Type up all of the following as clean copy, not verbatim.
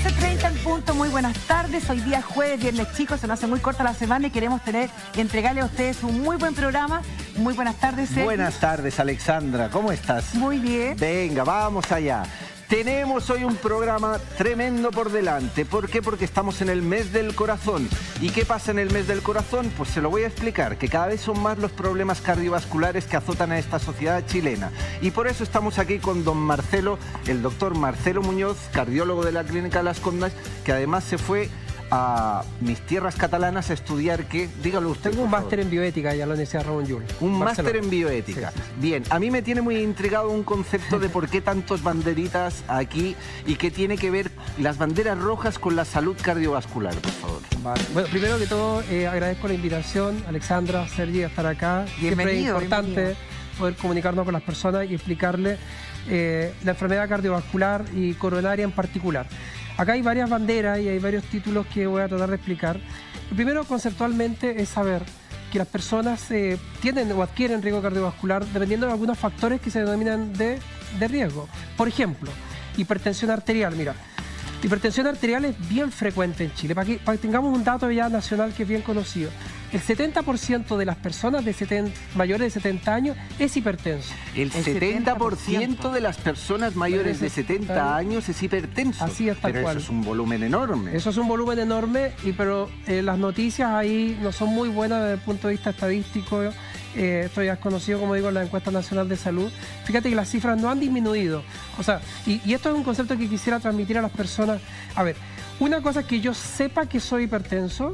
11:30 en punto, muy buenas tardes. Hoy día es jueves, viernes chicos, se nos hace muy corta la semana y queremos entregarle a ustedes un muy buen programa. Muy buenas tardes, Sergio. Buenas tardes, Alexandra, ¿cómo estás? Muy bien. Venga, vamos allá. Tenemos hoy un programa tremendo por delante. ¿Por qué? Porque estamos en el mes del corazón. ¿Y qué pasa en el mes del corazón? Pues se lo voy a explicar, que cada vez son más los problemas cardiovasculares que azotan a esta sociedad chilena. Y por eso estamos aquí con don Marcelo, el doctor Marcelo Muñoz, cardiólogo de la Clínica Las Condes, que además se fue a mis tierras catalanas a estudiar, ¿qué? Dígalo usted. Tengo un máster en bioética ya en la Universidad Ramón Llull. Un máster en bioética. Sí. Bien, a mí me tiene muy intrigado un concepto de por qué tantos banderitas aquí y qué tiene que ver las banderas rojas con la salud cardiovascular, por favor. Vale. Bueno, primero que todo, agradezco la invitación, Alexandra, Sergi, a estar acá. Siempre es importante poder comunicarnos con las personas y explicarles la enfermedad cardiovascular y coronaria en particular. Acá hay varias banderas y hay varios títulos que voy a tratar de explicar. Lo primero, conceptualmente, es saber que las personas tienen o adquieren riesgo cardiovascular dependiendo de algunos factores que se denominan de riesgo. Por ejemplo, hipertensión arterial. Mira, hipertensión arterial es bien frecuente en Chile. Para que tengamos un dato ya nacional que es bien conocido. El 70% de las personas mayores de 70 años es hipertenso. El 70% de las personas mayores de 70 años es hipertenso. Así es, tal cual. Pero eso es un volumen enorme. Eso es un volumen enorme, pero las noticias ahí no son muy buenas desde el punto de vista estadístico. Esto ya es conocido, como digo, en la encuesta nacional de salud. Fíjate que las cifras no han disminuido. O sea, y esto es un concepto que quisiera transmitir a las personas. A ver, una cosa es que yo sepa que soy hipertenso,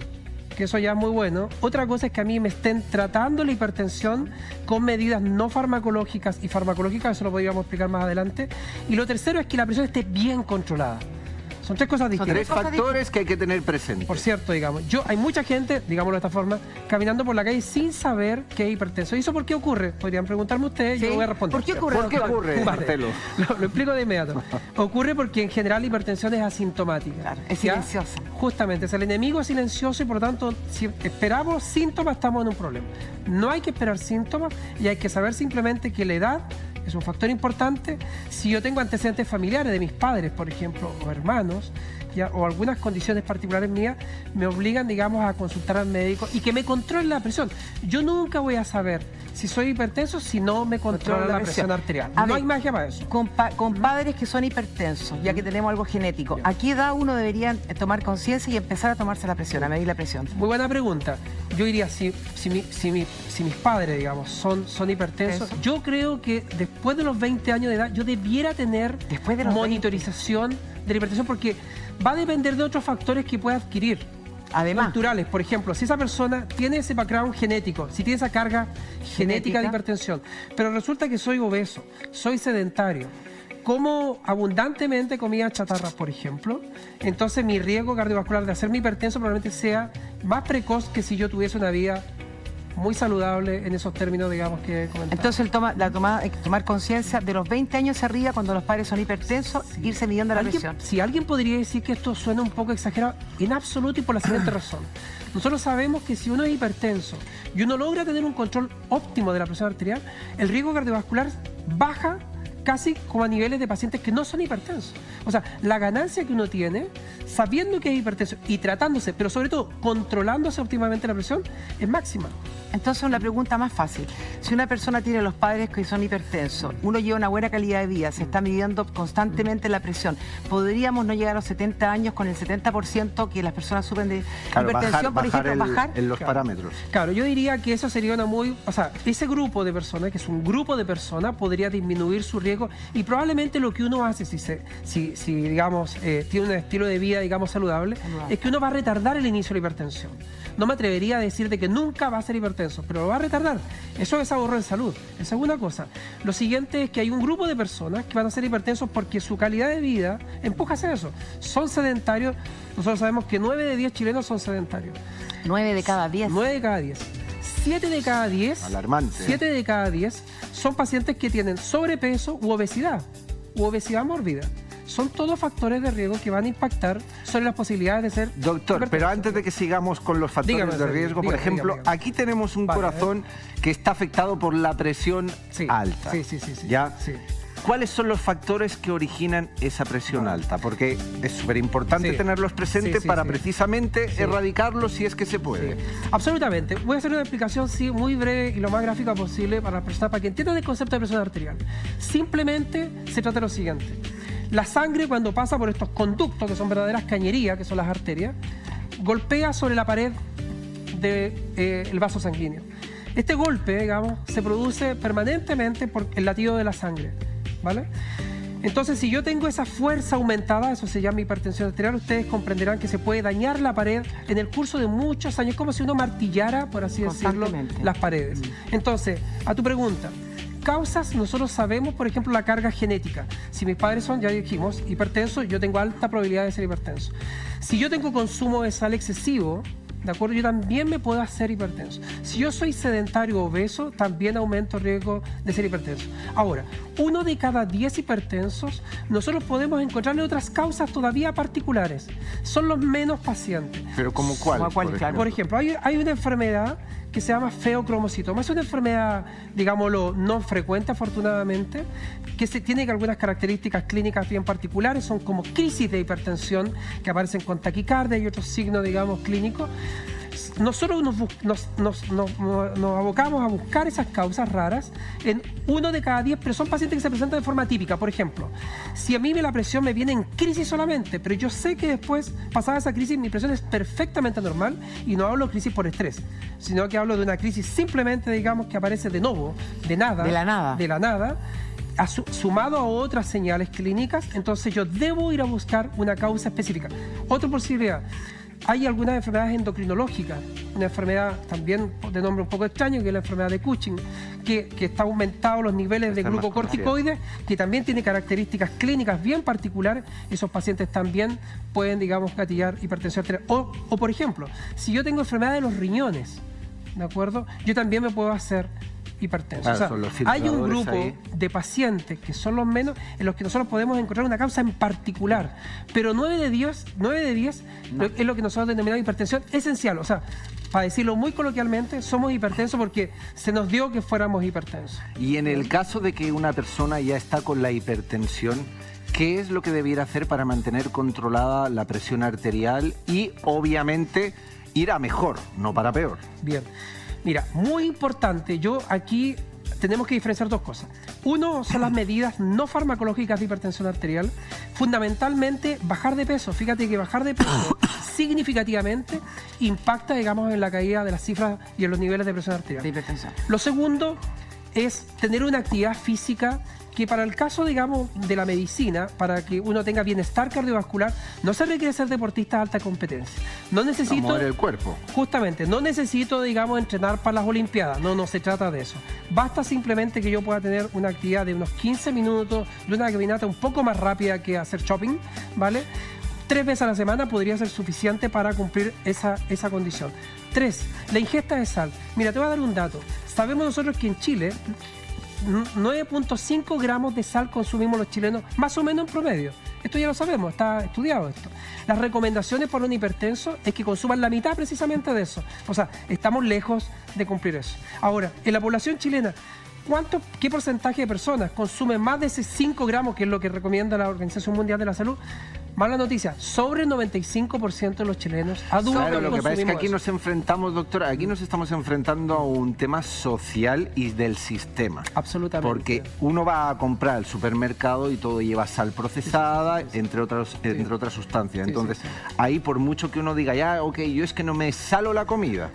que eso ya es muy bueno. Otra cosa es que a mí me estén tratando la hipertensión con medidas no farmacológicas y farmacológicas, eso lo podríamos explicar más adelante. Y lo tercero es que la presión esté bien controlada. Son tres cosas distintas. Tres factores que hay que tener presentes. Por cierto, digamos, hay mucha gente, digámoslo de esta forma, caminando por la calle sin saber que es hipertenso. ¿Y eso por qué ocurre? Podrían preguntarme ustedes, ¿Sí? Yo voy a responder. ¿Por qué ocurre? ¿Por qué ocurre, Marcelo? Lo explico de inmediato. Ocurre porque en general la hipertensión es asintomática. Claro, es silenciosa. Justamente, es el enemigo silencioso y por lo tanto, si esperamos síntomas, estamos en un problema. No hay que esperar síntomas y hay que saber simplemente que la edad es un factor importante. Si yo tengo antecedentes familiares de mis padres, por ejemplo, o hermanos, o algunas condiciones particulares mías, me obligan, digamos, a consultar al médico y que me controle la presión. Yo nunca voy a saber si soy hipertenso si no me controla la presión arterial. No hay magia para eso. Con padres que son hipertensos, ya que tenemos algo genético, ¿a qué edad uno debería tomar conciencia y empezar a tomarse la presión, a medir la presión? Muy buena pregunta. Yo diría, si mis padres, digamos, son hipertensos, yo creo que después de los 20 años de edad yo debiera tener monitorización de la hipertensión, porque va a depender de otros factores que pueda adquirir. Además, culturales, por ejemplo, si esa persona tiene ese background genético, si tiene esa carga genética de hipertensión, pero resulta que soy obeso, soy sedentario, como abundantemente comida chatarra, por ejemplo, entonces mi riesgo cardiovascular de hacerme hipertenso probablemente sea más precoz que si yo tuviese una vida muy saludable en esos términos, digamos, que comentaba. Entonces hay que tomar conciencia de los 20 años hacia arriba, cuando los padres son hipertensos, irse midiendo la presión. Si alguien podría decir que esto suena un poco exagerado, en absoluto, y por la siguiente razón. Nosotros sabemos que si uno es hipertenso y uno logra tener un control óptimo de la presión arterial, el riesgo cardiovascular baja casi como a niveles de pacientes que no son hipertensos. O sea, la ganancia que uno tiene, sabiendo que es hipertenso y tratándose, pero sobre todo controlándose óptimamente la presión, es máxima. Entonces, una pregunta más fácil. Si una persona tiene los padres que son hipertensos, uno lleva una buena calidad de vida, se está midiendo constantemente la presión, ¿podríamos no llegar a los 70 años con el 70% que las personas sufren de hipertensión, por ejemplo, bajar? En los parámetros. Claro, yo diría que eso sería una muy... O sea, ese grupo de personas, que es un grupo de personas, podría disminuir su riesgo y probablemente lo que uno hace, si digamos, tiene un estilo de vida, digamos, saludable, es que uno va a retardar el inicio de la hipertensión. No me atrevería a decir de que nunca va a ser hipertenso, pero lo va a retardar. Eso es ahorro en salud. Esa es una cosa. Lo siguiente es que hay un grupo de personas que van a ser hipertensos porque su calidad de vida empuja a hacer eso. Son sedentarios. Nosotros sabemos que 9 de 10 chilenos son sedentarios. 9 de cada 10. 9 de cada 10. 7 de cada 10. Alarmante. 7 de cada 10 son pacientes que tienen sobrepeso u obesidad mórbida. Son todos factores de riesgo que van a impactar sobre las posibilidades de ser... Doctor, pero antes de que sigamos con los factores de riesgo, por ejemplo, aquí tenemos un corazón que está afectado por la presión alta. Sí. ¿Ya? Sí. ¿Cuáles son los factores que originan esa presión alta? Porque es súper importante tenerlos presentes para precisamente erradicarlos si es que se puede. Absolutamente. Voy a hacer una explicación muy breve y lo más gráfica posible para las personas, para que entiendan el concepto de presión arterial. Simplemente se trata de lo siguiente. La sangre, cuando pasa por estos conductos, que son verdaderas cañerías, que son las arterias, golpea sobre la pared del vaso sanguíneo. Este golpe, digamos, se produce permanentemente por el latido de la sangre, ¿vale? Entonces, si yo tengo esa fuerza aumentada, eso se llama hipertensión arterial, ustedes comprenderán que se puede dañar la pared en el curso de muchos años, como si uno martillara, por así decirlo, las paredes. Entonces, a tu pregunta, causas, nosotros sabemos, por ejemplo, la carga genética. Si mis padres son, ya dijimos, hipertensos, yo tengo alta probabilidad de ser hipertenso. Si yo tengo consumo de sal excesivo, ¿de acuerdo? Yo también me puedo hacer hipertenso. Si yo soy sedentario o obeso, también aumento el riesgo de ser hipertenso. Ahora, 1 de cada 10 hipertensos, nosotros podemos encontrarle otras causas todavía particulares. Son los menos pacientes. ¿Pero como cuál? Por ejemplo, hay una enfermedad que se llama feocromocitoma. Es una enfermedad, digámoslo, no frecuente, afortunadamente, que tiene algunas características clínicas bien particulares. Son como crisis de hipertensión que aparecen con taquicardia y otros signos, digamos, clínicos. Nosotros nos abocamos a buscar esas causas raras en 1 de cada 10, pero son pacientes que se presentan de forma típica. Por ejemplo, si a mí la presión me viene en crisis solamente, pero yo sé que después, pasada esa crisis, mi presión es perfectamente normal, y no hablo de crisis por estrés, sino que hablo de una crisis simplemente, digamos, que aparece de nuevo, de la nada, sumado a otras señales clínicas, entonces yo debo ir a buscar una causa específica. Otra posibilidad. Hay algunas enfermedades endocrinológicas, una enfermedad también de nombre un poco extraño, que es la enfermedad de Cushing, que está aumentado los niveles de glucocorticoides, que también tiene características clínicas bien particulares. Esos pacientes también pueden, digamos, gatillar hipertensión arterial. O por ejemplo, si yo tengo enfermedad de los riñones, ¿de acuerdo? Yo también me puedo hacer hipertenso. O sea, hay un grupo de pacientes que son los menos en los que nosotros podemos encontrar una causa en particular, pero 9 de 10 es lo que nosotros denominamos hipertensión esencial. O sea, para decirlo muy coloquialmente, somos hipertensos porque se nos dio que fuéramos hipertensos. Y en el caso de que una persona ya está con la hipertensión, ¿qué es lo que debiera hacer para mantener controlada la presión arterial y, obviamente, ir a mejor, no para peor? Bien. Mira, muy importante, aquí tenemos que diferenciar dos cosas. Uno son las medidas no farmacológicas de hipertensión arterial. Fundamentalmente, bajar de peso. Fíjate que bajar de peso significativamente impacta, digamos, en la caída de las cifras y en los niveles de presión arterial. De hipertensión. Lo segundo es tener una actividad física que, para el caso, digamos, de la medicina, para que uno tenga bienestar cardiovascular, no se requiere ser deportista de alta competencia. No necesito... mover el cuerpo. Justamente, no necesito, digamos, entrenar para las Olimpiadas. No se trata de eso. Basta simplemente que yo pueda tener una actividad de unos 15 minutos, de una caminata un poco más rápida que hacer shopping, ¿vale? 3 veces a la semana podría ser suficiente para cumplir esa condición. 3, la ingesta de sal. Mira, te voy a dar un dato. Sabemos nosotros que en Chile 9.5 gramos de sal consumimos los chilenos, más o menos en promedio. Esto ya lo sabemos, está estudiado esto. Las recomendaciones para un hipertenso es que consuman la mitad precisamente de eso. O sea, estamos lejos de cumplir eso. Ahora, en la población chilena, ¿qué porcentaje de personas consumen más de ese 5 gramos, que es lo que recomienda la Organización Mundial de la Salud? Mala noticia, sobre el 95% de los chilenos adultos. Claro, lo que pasa es que aquí nos enfrentamos, doctora, aquí nos estamos enfrentando a un tema social y del sistema. Absolutamente. Porque uno va a comprar al supermercado y todo lleva sal procesada, entre otras sustancias. Entonces, ahí por mucho que uno diga, ya, ok, yo es que no me salo la comida,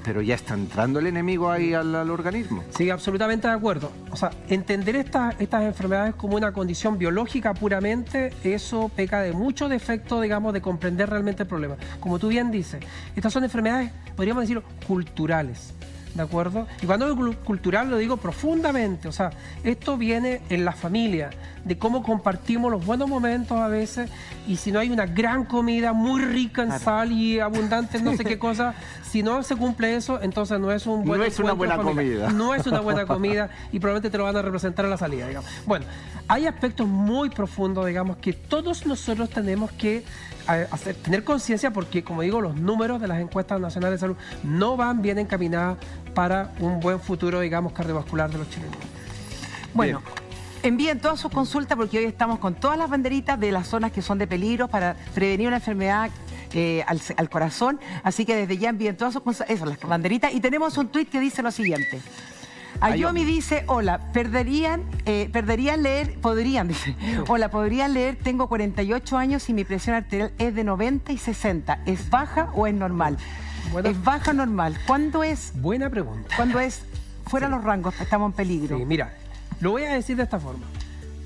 pero ya está entrando el enemigo ahí al organismo. Sí, absolutamente de acuerdo. O sea, entender estas enfermedades como una condición biológica puramente, eso peca de mucho defecto, digamos, de comprender realmente el problema. Como tú bien dices, estas son enfermedades, podríamos decirlo, culturales. ¿De acuerdo? Y cuando digo cultural lo digo profundamente. O sea, esto viene en la familia, de cómo compartimos los buenos momentos a veces, y si no hay una gran comida muy rica en sal y abundante en no sé qué cosa, si no se cumple eso, entonces no es un buen No es una buena comida. No es una buena comida y probablemente te lo van a representar a la salida, digamos. Bueno, hay aspectos muy profundos, digamos, que todos nosotros tenemos que tener conciencia, porque, como digo, los números de las encuestas nacionales de salud no van bien encaminadas para un buen futuro, digamos, cardiovascular de los chilenos. Bueno, Envíen todas sus consultas porque hoy estamos con todas las banderitas de las zonas que son de peligro para prevenir una enfermedad al corazón. Así que desde ya envíen todas sus consultas, eso, las banderitas. Y tenemos un tuit que dice lo siguiente. Ayomi dice, hola, podrían leer, tengo 48 años y mi presión arterial es de 90 y 60. ¿Es baja o es normal? Es baja normal. ¿Cuándo es? Buena pregunta. ¿Cuándo es fuera de los rangos? Estamos en peligro. Sí, mira, lo voy a decir de esta forma.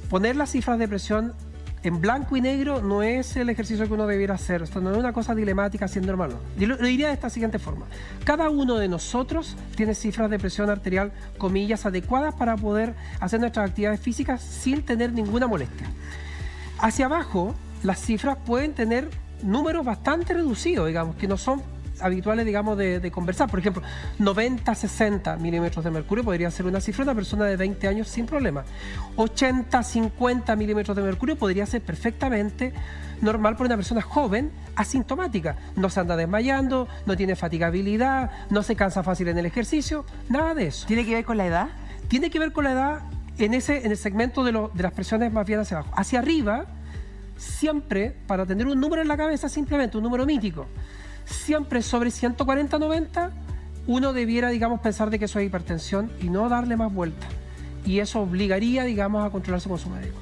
Poner las cifras de presión en blanco y negro no es el ejercicio que uno debiera hacer. Esto no es una cosa dilemática siendo normal. Yo lo diría de esta siguiente forma. Cada uno de nosotros tiene cifras de presión arterial, comillas, adecuadas para poder hacer nuestras actividades físicas sin tener ninguna molestia. Hacia abajo, las cifras pueden tener números bastante reducidos, digamos, que no son habituales, digamos, de conversar. Por ejemplo, 90-60 milímetros de mercurio podría ser una cifra de una persona de 20 años sin problema. 80-50 milímetros de mercurio podría ser perfectamente normal para una persona joven asintomática. No se anda desmayando, no tiene fatigabilidad, no se cansa fácil en el ejercicio, nada de eso. ¿Tiene que ver con la edad? Tiene que ver con la edad en el segmento de las presiones más bien hacia abajo. Hacia arriba, siempre, para tener un número en la cabeza, simplemente un número mítico, siempre sobre 140-90, uno debiera, digamos, pensar de que eso es hipertensión y no darle más vuelta. Y eso obligaría, digamos, a controlarse con su médico.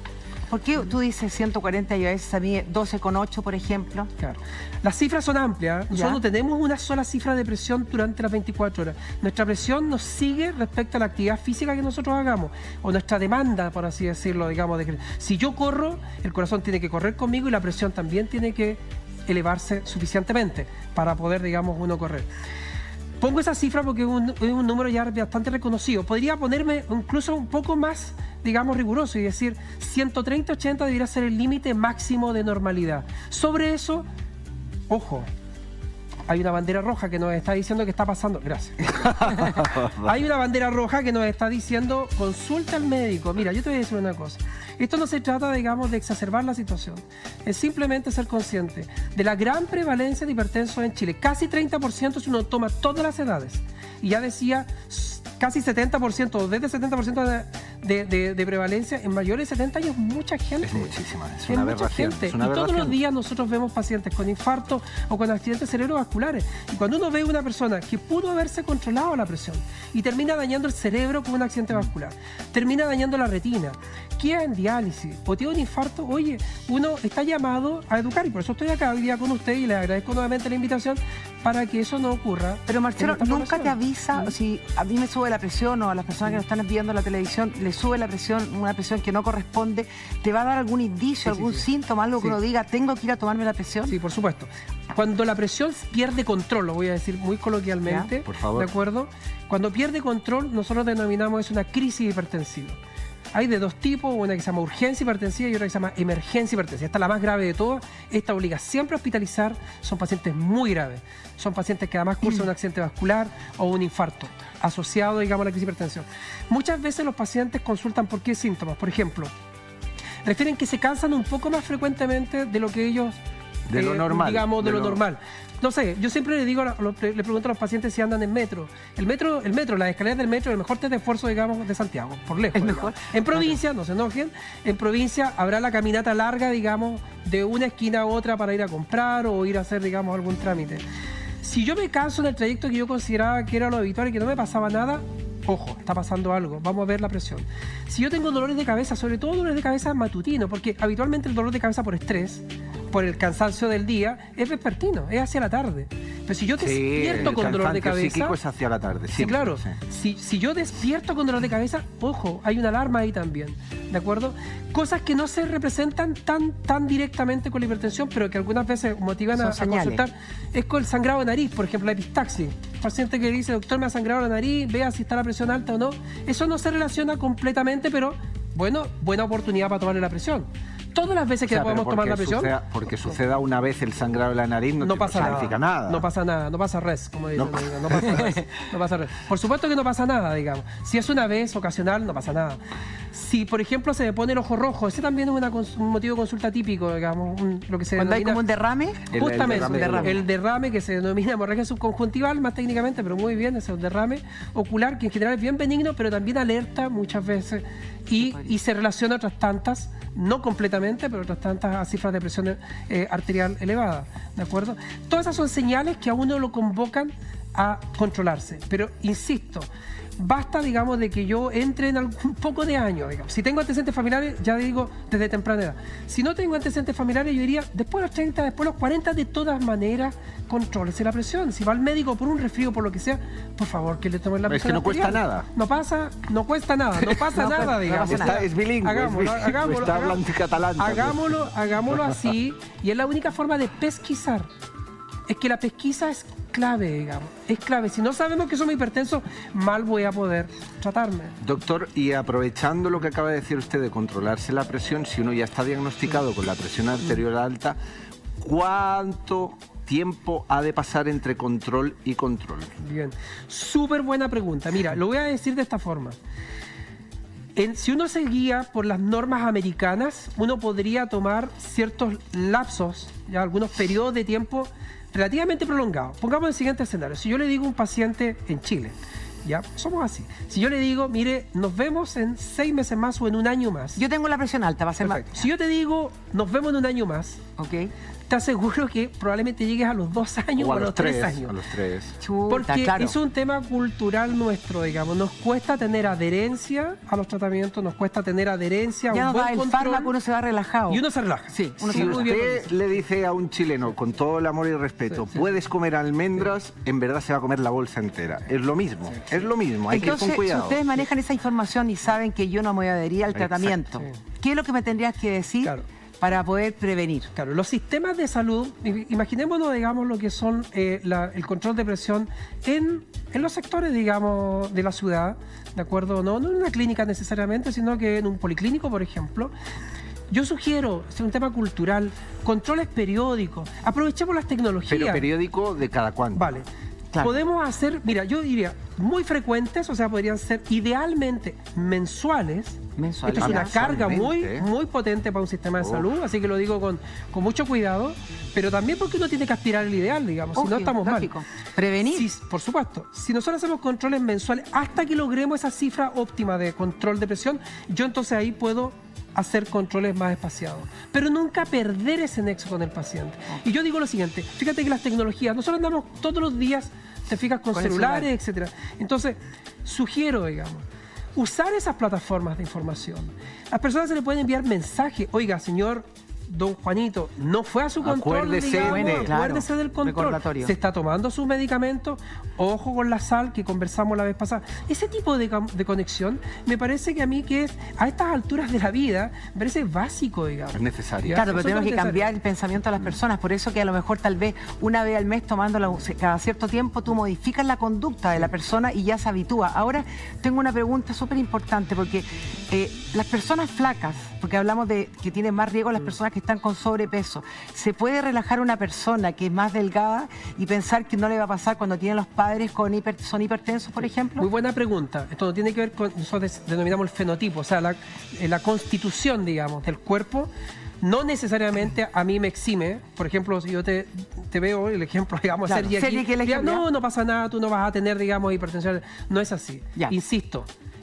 ¿Por qué tú dices 140 y a veces a mí 12,8, por ejemplo? Claro. Las cifras son amplias. Nosotros no tenemos una sola cifra de presión durante las 24 horas. Nuestra presión nos sigue respecto a la actividad física que nosotros hagamos, o nuestra demanda, por así decirlo, digamos. Si yo corro, el corazón tiene que correr conmigo y la presión también tiene que elevarse suficientemente para poder, digamos, uno correr. Pongo esa cifra porque es un número ya bastante reconocido. Podría ponerme incluso un poco más, digamos, riguroso y decir 130-80 debería ser el límite máximo de normalidad. Sobre eso, ojo, hay una bandera roja que nos está diciendo que está pasando. Gracias. Hay una bandera roja que nos está diciendo consulta al médico. Mira, yo te voy a decir una cosa. Esto no se trata, digamos, de exacerbar la situación. Es simplemente ser consciente de la gran prevalencia de hipertensos en Chile. Casi 30% si uno toma todas las edades. Y ya decía, casi 70%, o desde 70% de prevalencia en mayores de 70 años, mucha gente. Es muchísima, es una aberración. Y todos los días nosotros vemos pacientes con infarto o con accidentes cerebrovasculares. Y cuando uno ve una persona que pudo haberse controlado la presión y termina dañando el cerebro con un accidente vascular, termina dañando la retina, queda en diálisis o tiene un infarto, oye, uno está llamado a educar y por eso estoy acá hoy día con usted y le agradezco nuevamente la invitación para que eso no ocurra. Pero Marcelo, ¿nunca te avisa si a mí me sube la presión o a las personas que nos están viendo la televisión le sube la presión, una presión que no corresponde? ¿Te va a dar algún indicio, algún síntoma, algo que uno diga, tengo que ir a tomarme la presión? Sí, por supuesto. Cuando la presión pierde control, lo voy a decir muy coloquialmente, por favor. ¿De acuerdo? Cuando pierde control, nosotros denominamos eso una crisis hipertensiva. Hay de dos tipos, una que se llama urgencia hipertensiva y otra que se llama emergencia hipertensiva. Esta es la más grave de todas. Esta obliga siempre a hospitalizar. Son pacientes muy graves. Son pacientes que además cursan un accidente vascular o un infarto asociado, digamos, a la crisis de hipertensión. Muchas veces los pacientes consultan por qué síntomas. Por ejemplo, refieren que se cansan un poco más frecuentemente de lo que ellos... De lo normal. Digamos, de lo normal. No sé, yo siempre le digo, le pregunto a los pacientes si andan en metro. El metro, las escaleras del metro, el mejor test de esfuerzo, digamos, de Santiago, por lejos. ¿El mejor? En provincia, no se enojen, en provincia habrá la caminata larga, digamos, de una esquina a otra para ir a comprar o ir a hacer, digamos, algún trámite. Si yo me canso en el trayecto que yo consideraba que era lo habitual y que no me pasaba nada, ojo, está pasando algo, vamos a ver la presión. Si yo tengo dolores de cabeza, sobre todo dolores de cabeza matutinos, porque habitualmente el dolor de cabeza por estrés, por el cansancio del día, es vespertino, es hacia la tarde. Pero si yo despierto con dolor de cabeza... psíquico es hacia la tarde, siempre. Sí, claro. Sí. Si yo despierto con dolor de cabeza, ojo, hay una alarma ahí también, ¿de acuerdo? Cosas que no se representan tan directamente con la hipertensión, pero que algunas veces motivan a consultar, es con el sangrado de nariz, por ejemplo, la epistaxis. Paciente que dice, doctor, me ha sangrado la nariz, vea si está la presión alta o no. Eso no se relaciona completamente, pero bueno, buena oportunidad para tomarle la presión. Todas las veces que podemos tomar la presión... Porque suceda una vez el sangrado de la nariz no pasa significa nada. No pasa nada, no pasa res, como dicen. No pasa res, no pasa res. Por supuesto que no pasa nada, digamos. Si es una vez ocasional, no pasa nada. Si, por ejemplo, se me pone el ojo rojo, ese también es un motivo de consulta típico, digamos, lo que se ¿Cuando denomina... hay como un derrame? Justamente, el derrame que se denomina hemorragia subconjuntival, más técnicamente, pero muy bien, es un derrame ocular que en general es bien benigno, pero también alerta muchas veces y se relaciona a otras tantas, no completamente, pero otras tantas a cifras de presión arterial elevada, ¿de acuerdo? Todas esas son señales que a uno lo convocan a controlarse, pero insisto, basta, digamos, de que yo entre en un poco de años, digamos. Si tengo antecedentes familiares, ya digo, desde temprana edad. Si no tengo antecedentes familiares, yo diría, después de los 30, después de los 40, de todas maneras, contrólese la presión. Si va al médico por un resfrío, por lo que sea, por favor, que le tomen la presión. Es que no cuesta nada. No cuesta nada, no pasa nada, digamos. Es bilingüe, hagámoslo, está hablando catalán. Hagámoslo así, y es la única forma de pesquisar. Es que la pesquisa es clave, digamos, es clave. Si no sabemos que somos hipertensos, mal voy a poder tratarme. Doctor, y aprovechando lo que acaba de decir usted de controlarse la presión, si uno ya está diagnosticado con la presión arterial alta, ¿cuánto tiempo ha de pasar entre control y control? Bien, súper buena pregunta. Mira, lo voy a decir de esta forma. Si uno se guía por las normas americanas, uno podría tomar ciertos lapsos, ya algunos periodos de tiempo relativamente prolongados. Pongamos el siguiente escenario. Si yo le digo a un paciente en Chile, ya, somos así. Si yo le digo, mire, nos vemos en 6 meses más o en un año más. Yo tengo la presión alta, va a ser más. Si yo te digo, nos vemos en un año más, ok, te aseguro que probablemente llegues a los 2 años o a los 3 años. A los 3. Chuta, porque claro, es un tema cultural nuestro, digamos. Nos cuesta tener adherencia a los tratamientos, nos cuesta tener adherencia a ya un buen el control. fármaco, uno se va relajado. Y uno se relaja. Sí, uno Si se relaja. usted le dice a un chileno, con todo el amor y respeto, puedes comer almendras, en verdad se va a comer la bolsa entera. Es lo mismo, es lo mismo, hay que ir con Entonces, cuidado. si ustedes manejan esa información y saben que yo no me voy a adherir al Exacto. tratamiento, ¿qué es lo que me tendrías que decir? Claro. Para poder prevenir. Claro, los sistemas de salud, imaginémonos, digamos, lo que son el control de presión en los sectores, digamos, de la ciudad, ¿de acuerdo? No en una clínica necesariamente, sino que en un policlínico, por ejemplo. Yo sugiero, es un tema cultural, controles periódicos, aprovechemos las tecnologías. Pero periódico de cada cuánto. Vale. Claro. Podemos hacer, mira, yo diría, muy frecuentes, o sea, podrían ser idealmente mensuales. Esto es una carga muy potente para un sistema de salud, así que lo digo con mucho cuidado, pero también porque uno tiene que aspirar al ideal, digamos, si no estamos lógico. mal. Prevenir. Sí, por supuesto. Si nosotros hacemos controles mensuales hasta que logremos esa cifra óptima de control de presión, yo entonces ahí puedo hacer controles más espaciados, pero nunca perder ese nexo con el paciente. Y yo digo lo siguiente, fíjate que las tecnologías, nosotros andamos todos los días, te fijas, con celulares, etcétera. Entonces, sugiero, digamos, usar esas plataformas de información. A las personas se le pueden enviar mensajes, oiga, señor don Juanito, no fue a su control, acuérdese del control. Se está tomando sus medicamentos, ojo con la sal que conversamos la vez pasada. Ese tipo de conexión me parece que a mí que es, a estas alturas de la vida, me parece básico, digamos. Es necesario. Claro, pero tenemos que cambiar el pensamiento de las personas, por eso que a lo mejor tal vez una vez al mes tomándola cada cierto tiempo, tú modificas la conducta de la persona y ya se habitúa. Ahora tengo una pregunta súper importante, porque las personas flacas, porque hablamos de que tienen más riesgo las personas que están con sobrepeso, ¿se puede relajar una persona que es más delgada y pensar que no le va a pasar cuando tiene los padres son hipertensos, por ejemplo? Muy buena pregunta. Esto no tiene que ver con, nosotros denominamos el fenotipo, o sea, la constitución, digamos, del cuerpo. No necesariamente a mí me exime. Por ejemplo, si yo te veo, el ejemplo, digamos, claro, Sergi aquí, no pasa nada, tú no vas a tener, digamos, hipertensión. No es así. Ya.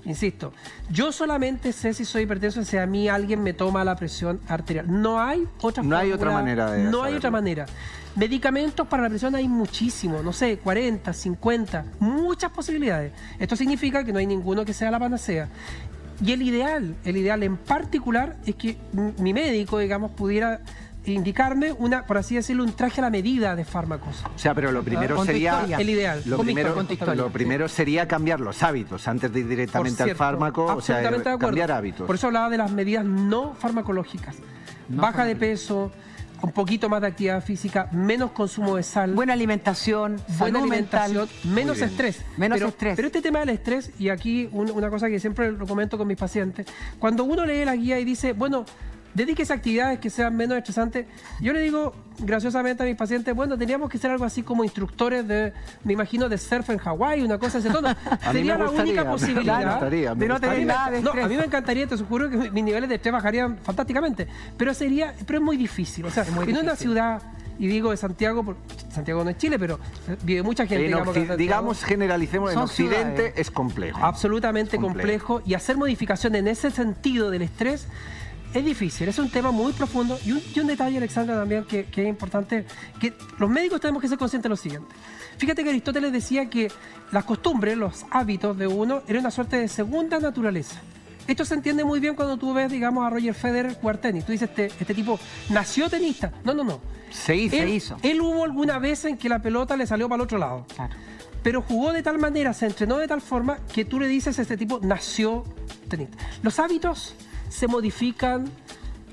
Insisto, yo solamente sé si soy hipertenso si a mí alguien me toma la presión arterial. No hay otra manera de No hay otra manera. Medicamentos para la presión hay muchísimos, no sé, 40, 50, muchas posibilidades. Esto significa que no hay ninguno que sea la panacea. Y el ideal en particular es que mi médico, digamos, pudiera indicarme por así decirlo, un traje a la medida de fármacos. O sea, pero lo primero sería el ideal. Lo primero sería cambiar los hábitos antes de ir directamente al fármaco, o sea, cambiar hábitos. Por eso hablaba de las medidas no farmacológicas. Baja de peso, un poquito más de actividad física, menos consumo de sal, buena alimentación, salud mental, menos estrés. Pero este tema del estrés, y aquí una cosa que siempre lo comento con mis pacientes, cuando uno lee la guía y dice, bueno, Dedíquese a actividades que sean menos estresantes. Yo le digo graciosamente a mis pacientes, bueno, teníamos que ser algo así como instructores de, me imagino, de surf en Hawái, una cosa de ese tono. Sería la única posibilidad de no tener nada de estrés. No, a mí me encantaría, te juro que mis niveles de estrés bajarían fantásticamente, pero es muy difícil. O sea, en una ciudad, y digo de Santiago, porque Santiago no es Chile, pero vive mucha gente. Digamos, generalicemos, en Occidente es complejo. Absolutamente complejo, y hacer modificaciones en ese sentido del estrés es difícil, es un tema muy profundo. Y un detalle, Alexandra, también que es importante, que los médicos tenemos que ser conscientes de lo siguiente. Fíjate que Aristóteles decía que las costumbres, los hábitos de uno, eran una suerte de segunda naturaleza. Esto se entiende muy bien cuando tú ves, digamos, a Roger Federer jugar tenis. Tú dices, este tipo nació tenista. No. Se hizo. Él hubo alguna vez en que la pelota le salió para el otro lado. Claro. Pero jugó de tal manera, se entrenó de tal forma que tú le dices a este tipo, nació tenista. Los hábitos se modifican,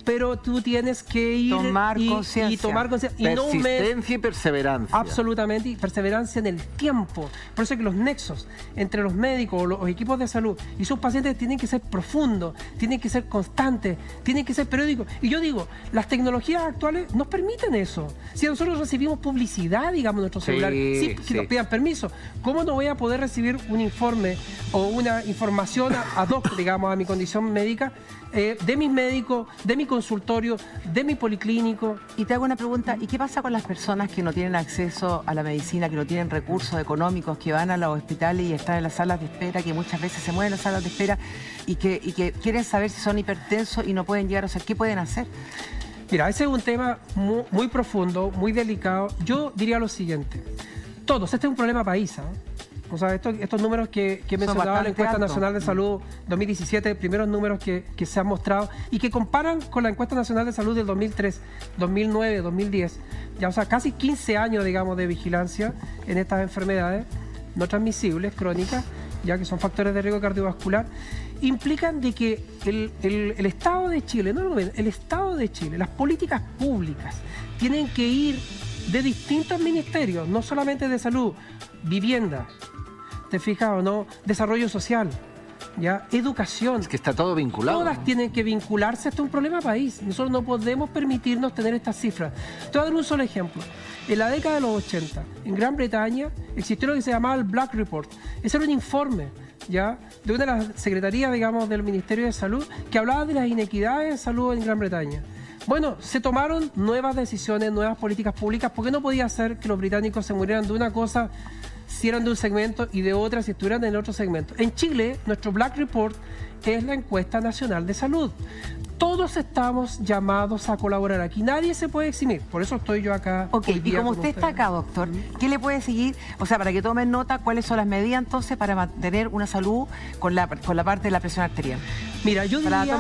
pero tú tienes que ir tomar conciencia. Persistencia y perseverancia. Absolutamente, y perseverancia en el tiempo. Por eso es que los nexos entre los médicos o los equipos de salud y sus pacientes tienen que ser profundos, tienen que ser constantes, tienen que ser periódicos. Y yo digo, las tecnologías actuales nos permiten eso. Si nosotros recibimos publicidad, digamos, en nuestros celulares, que nos pidan permiso, ¿cómo no voy a poder recibir un informe o una información ad hoc, digamos, a mi condición médica, de mis médicos, de mi consultorio, de mi policlínico? Y te hago una pregunta, ¿y qué pasa con las personas que no tienen acceso a la medicina, que no tienen recursos económicos, que van a los hospitales y están en las salas de espera, que muchas veces se mueven en las salas de espera y que quieren saber si son hipertensos y no pueden llegar? O sea, ¿qué pueden hacer? Mira, ese es un tema muy profundo, muy delicado. Yo diría lo siguiente, este es un problema país, ¿eh? O sea, estos números que mencionaba la Encuesta Nacional de Salud 2017, primeros números que se han mostrado y que comparan con la Encuesta Nacional de Salud del 2003, 2009, 2010, ya, o sea, casi 15 años, digamos, de vigilancia en estas enfermedades no transmisibles, crónicas, ya que son factores de riesgo cardiovascular, implican de que el Estado de Chile, el Estado de Chile, las políticas públicas tienen que ir de distintos ministerios, no solamente de salud, vivienda, ¿te fijas o no? Desarrollo social, ¿ya? Educación. Es que está todo vinculado. Todas tienen que vincularse. Esto es un problema país. Nosotros no podemos permitirnos tener estas cifras. Te voy a dar un solo ejemplo. En la década de los 80, en Gran Bretaña, existió lo que se llamaba el Black Report. Ese era un informe, ¿ya?, de una de las secretarías, digamos, del Ministerio de Salud, que hablaba de las inequidades en salud en Gran Bretaña. Bueno, se tomaron nuevas decisiones, nuevas políticas públicas, porque no podía ser que los británicos se murieran de una cosa si eran de un segmento y de otra si estuvieran en otro segmento. En Chile, nuestro Black Report es la Encuesta Nacional de Salud. Todos estamos llamados a colaborar aquí. Nadie se puede eximir. Por eso estoy yo acá. Ok, y como usted está acá, doctor, ¿qué le puede seguir? O sea, para que tomen nota, ¿cuáles son las medidas entonces para mantener una salud con la parte de la presión arterial? Mira, yo diría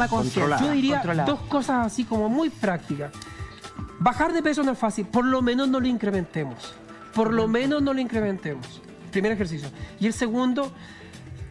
dos cosas así como muy prácticas. Bajar de peso no es fácil, por lo menos no lo incrementemos. Primer ejercicio. Y el segundo,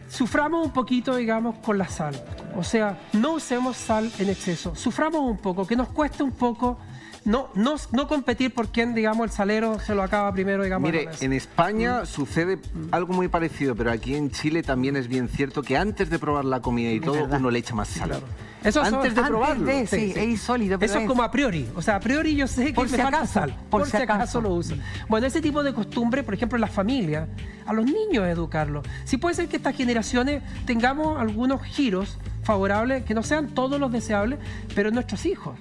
suframos un poquito, digamos, con la sal. O sea, no usemos sal en exceso. Suframos un poco, que nos cueste un poco. No competir por quién, digamos, el salero se lo acaba primero, digamos. Mire, en España sucede algo muy parecido, pero aquí en Chile también es bien cierto que antes de probar la comida y todo, uno le echa más sal. Claro. Eso antes de probarlo. Sí, es insólito. Eso es como a priori. O sea, a priori yo sé que me falta sal. Por si acaso lo uso. Bueno, ese tipo de costumbre, por ejemplo, en las familias, a los niños educarlos. Sí puede ser que estas generaciones tengamos algunos giros favorables, que no sean todos los deseables, pero en nuestros hijos.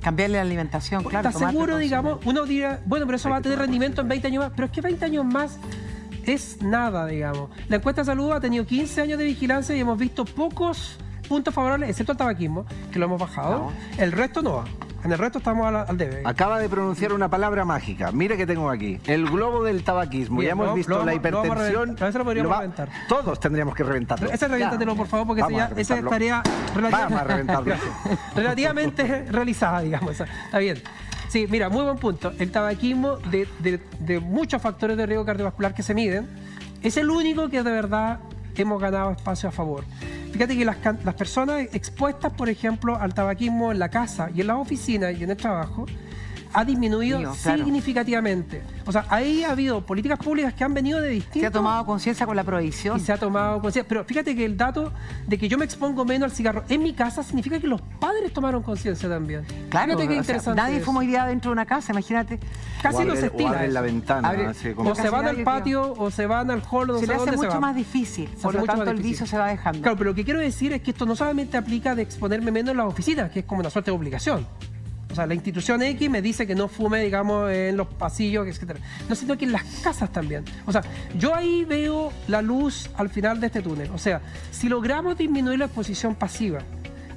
Cambiarle la alimentación, claro. ¿Estás seguro, digamos? Uno dirá, bueno, pero eso va a tener rendimiento en 20 años más. Pero es que 20 años más es nada, digamos. La encuesta de salud ha tenido 15 años de vigilancia y hemos visto pocos puntos favorables, excepto el tabaquismo, que lo hemos bajado. El resto no va. En el resto estamos al debe. Acaba de pronunciar una palabra mágica. Mire que tengo aquí. El globo del tabaquismo. Bien, ya hemos visto la hipertensión. A veces lo podríamos reventar. Todos tendríamos que reventarlo. Ese reviéntatelo, por favor, porque esa es tarea relativamente realizada, digamos. Está bien. Sí, mira, muy buen punto. El tabaquismo, de muchos factores de riesgo cardiovascular que se miden, es el único que de verdad hemos ganado espacio a favor. Fíjate que las personas expuestas, por ejemplo, al tabaquismo en la casa y en las oficinas y en el trabajo, ha disminuido significativamente. O sea, ahí ha habido políticas públicas que han venido de distintos... Se ha tomado conciencia con la prohibición. Y se ha tomado conciencia. Pero fíjate que el dato de que yo me expongo menos al cigarro en mi casa significa que los padres tomaron conciencia también. Claro, fíjate qué interesante. Nadie fuma hoy día dentro de una casa, imagínate. Casi no se estila. O abren la ventana. O se van al patio, o se van al hall, o se le hace mucho más difícil. Por lo tanto, el vicio se va dejando. Claro, pero lo que quiero decir es que esto no solamente aplica de exponerme menos en las oficinas, que es como una suerte de obligación. O sea, la institución X me dice que no fume, digamos, en los pasillos, etc. No, sino que en las casas también. O sea, yo ahí veo la luz al final de este túnel. O sea, si logramos disminuir la exposición pasiva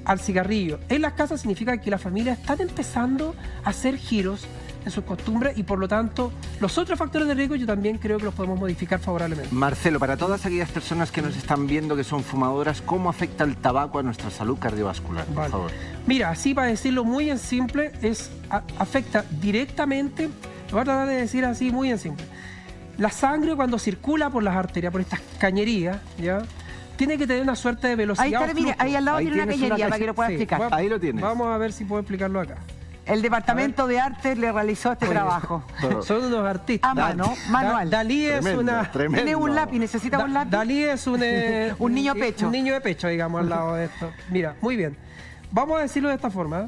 al cigarrillo en las casas, significa que las familias están empezando a hacer giros en sus costumbres y por lo tanto los otros factores de riesgo yo también creo que los podemos modificar favorablemente. Marcelo, para todas aquellas personas que nos están viendo que son fumadoras, ¿cómo afecta el tabaco a nuestra salud cardiovascular? Por favor. Mira, así para decirlo muy en simple, afecta directamente, lo voy a tratar de decir así muy en simple. La sangre cuando circula por las arterias, por estas cañerías, ¿ya? Tiene que tener una suerte de velocidad. Ahí está, mire, ahí al lado tiene una cañería para que lo pueda explicar. Ahí lo tienes. Vamos a ver si puedo explicarlo acá. El Departamento de Arte le realizó este trabajo. Son unos artistas. A mano, manual. Dalí es Tiene un lápiz, necesita un lápiz. Dalí es un niño pecho. Un niño de pecho, digamos, al lado de esto. Mira, muy bien. Vamos a decirlo de esta forma.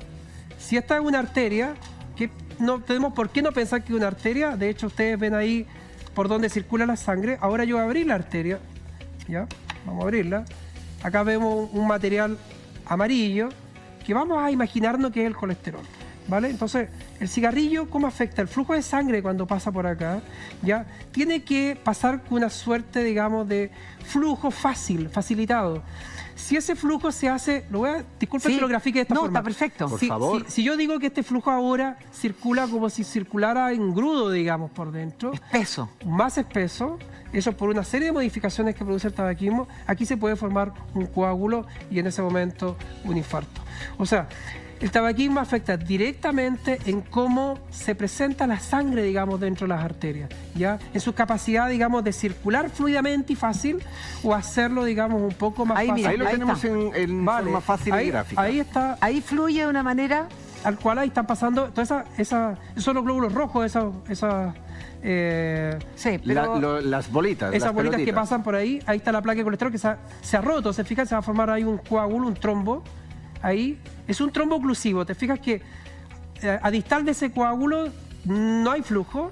Si esta es una arteria, que no tenemos por qué no pensar que es una arteria. De hecho, ustedes ven ahí por donde circula la sangre. Ahora yo voy a abrir la arteria. ¿Ya? Vamos a abrirla. Acá vemos un material amarillo que vamos a imaginarnos que es el colesterol. ¿Vale? Entonces, el cigarrillo, ¿cómo afecta? El flujo de sangre cuando pasa por acá, ¿ya? Tiene que pasar con una suerte, digamos, de flujo facilitado. Si ese flujo se hace, disculpe que lo grafique de esta forma. No, está perfecto. Por favor. Si yo digo que este flujo ahora circula como si circulara en grudo, digamos, por dentro. Espeso. Más espeso. Eso por una serie de modificaciones que produce el tabaquismo. Aquí se puede formar un coágulo y en ese momento un infarto. O sea, el tabaquismo afecta directamente en cómo se presenta la sangre, digamos, dentro de las arterias, ¿ya? En su capacidad, digamos, de circular fluidamente y fácil o hacerlo, digamos, un poco más fácil. Mira, ahí lo tenemos en forma fácil y gráfica. Ahí está. Ahí fluye de una manera... Al cual ahí están pasando todas esos son los glóbulos rojos, sí, pero... las bolitas. Esas bolitas que pasan por ahí, ahí está la placa de colesterol que se ha roto, se fijan, se va a formar ahí un coágulo, un trombo. Ahí es un trombo oclusivo. Te fijas que a distal de ese coágulo no hay flujo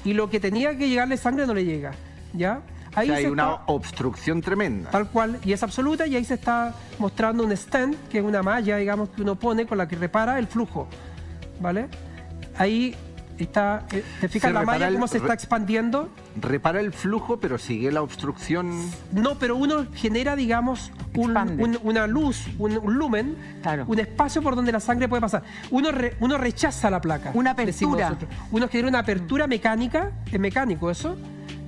y lo que tenía que llegarle sangre no le llega, ¿ya? Ahí hay una obstrucción tremenda. Tal cual, y es absoluta, y ahí se está mostrando un stent, que es una malla, digamos, que uno pone con la que repara el flujo, ¿vale? Ahí está, ¿te fijas la malla cómo se está expandiendo? Repara el flujo, pero sigue la obstrucción. No, pero uno genera, digamos, una luz, un lumen, claro, un espacio por donde la sangre puede pasar. Uno rechaza la placa. Una apertura. Uno genera una apertura mecánica, es mecánico eso.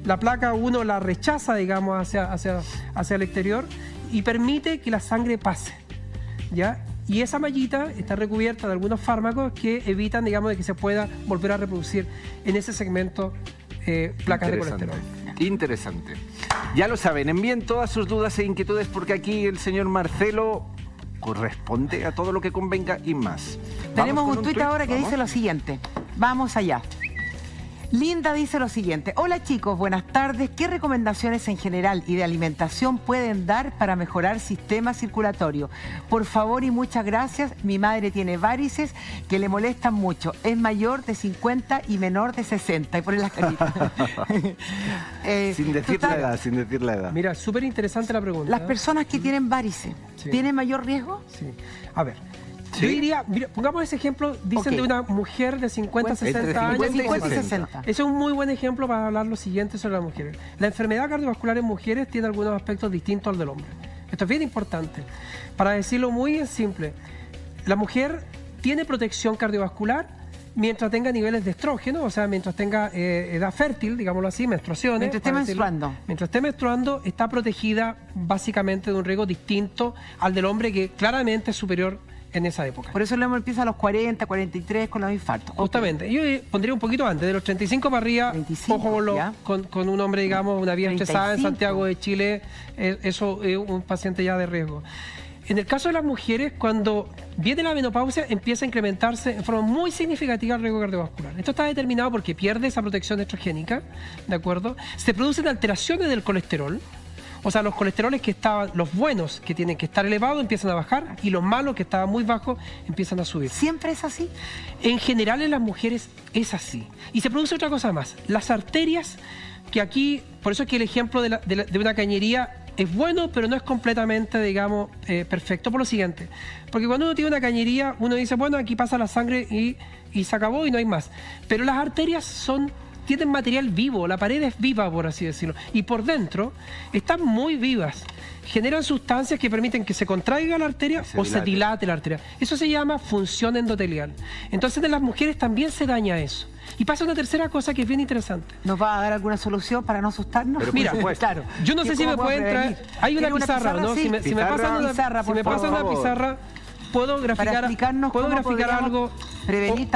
La placa uno la rechaza, digamos, hacia el exterior y permite que la sangre pase, ¿ya? Y esa mallita está recubierta de algunos fármacos que evitan, digamos, de que se pueda volver a reproducir en ese segmento placas de colesterol. Interesante. Ya lo saben, envíen todas sus dudas e inquietudes porque aquí el señor Marcelo corresponde a todo lo que convenga y más. Tenemos un tuit ahora que dice lo siguiente. Vamos allá. Linda dice lo siguiente: hola chicos, buenas tardes. ¿Qué recomendaciones en general y de alimentación pueden dar para mejorar sistema circulatorio? Por favor y muchas gracias. Mi madre tiene varices que le molestan mucho. Es mayor de 50 y menor de 60. Y pone las caritas. Sin decir la edad. Mira, súper interesante la pregunta. Las personas que tienen varices, ¿tienen mayor riesgo? Sí. A ver. ¿Sí? Yo diría, mira, pongamos ese ejemplo, dicen de una mujer de 50, 60 años. 50 y 60. Ese es un muy buen ejemplo para hablar lo siguiente sobre las mujeres. La enfermedad cardiovascular en mujeres tiene algunos aspectos distintos al del hombre. Esto es bien importante. Para decirlo muy simple, la mujer tiene protección cardiovascular mientras tenga niveles de estrógeno, o sea, mientras tenga edad fértil, digámoslo así, menstruaciones. Mientras esté menstruando. Mientras esté menstruando, está protegida básicamente de un riesgo distinto al del hombre, que claramente es superior en esa época. Por eso el hombre empieza a los 40, 43 con los infartos. Justamente. Yo pondría un poquito antes, de los 35 para arriba, 25, ojo con un hombre, digamos, una vida estresada en Santiago de Chile, eso es un paciente ya de riesgo. en el caso de las mujeres, cuando viene la menopausia, empieza a incrementarse en forma muy significativa el riesgo cardiovascular. Esto está determinado porque pierde esa protección estrogénica, ¿de acuerdo? Se producen alteraciones del colesterol. O sea, los colesteroles que estaban, los buenos que tienen que estar elevados empiezan a bajar y los malos que estaban muy bajos empiezan a subir. ¿Siempre es así? En general en las mujeres es así. Y se produce otra cosa más. Las arterias, que aquí, por eso es que el ejemplo de una cañería es bueno, pero no es completamente, digamos, perfecto por lo siguiente. Porque cuando uno tiene una cañería, uno dice, bueno, aquí pasa la sangre y se acabó y no hay más. Pero las arterias tienen material vivo, la pared es viva, por así decirlo, y por dentro están muy vivas. Generan sustancias que permiten que se contraiga la arteria o se dilate la arteria. Eso se llama función endotelial. Entonces en las mujeres también se daña eso. Y pasa una tercera cosa que es bien interesante. ¿Nos va a dar alguna solución para no asustarnos? Pero mira, claro, yo no sé si me pueden traer... Hay una pizarra, ¿no? Sí. Si me pasan una pizarra, puedo graficar algo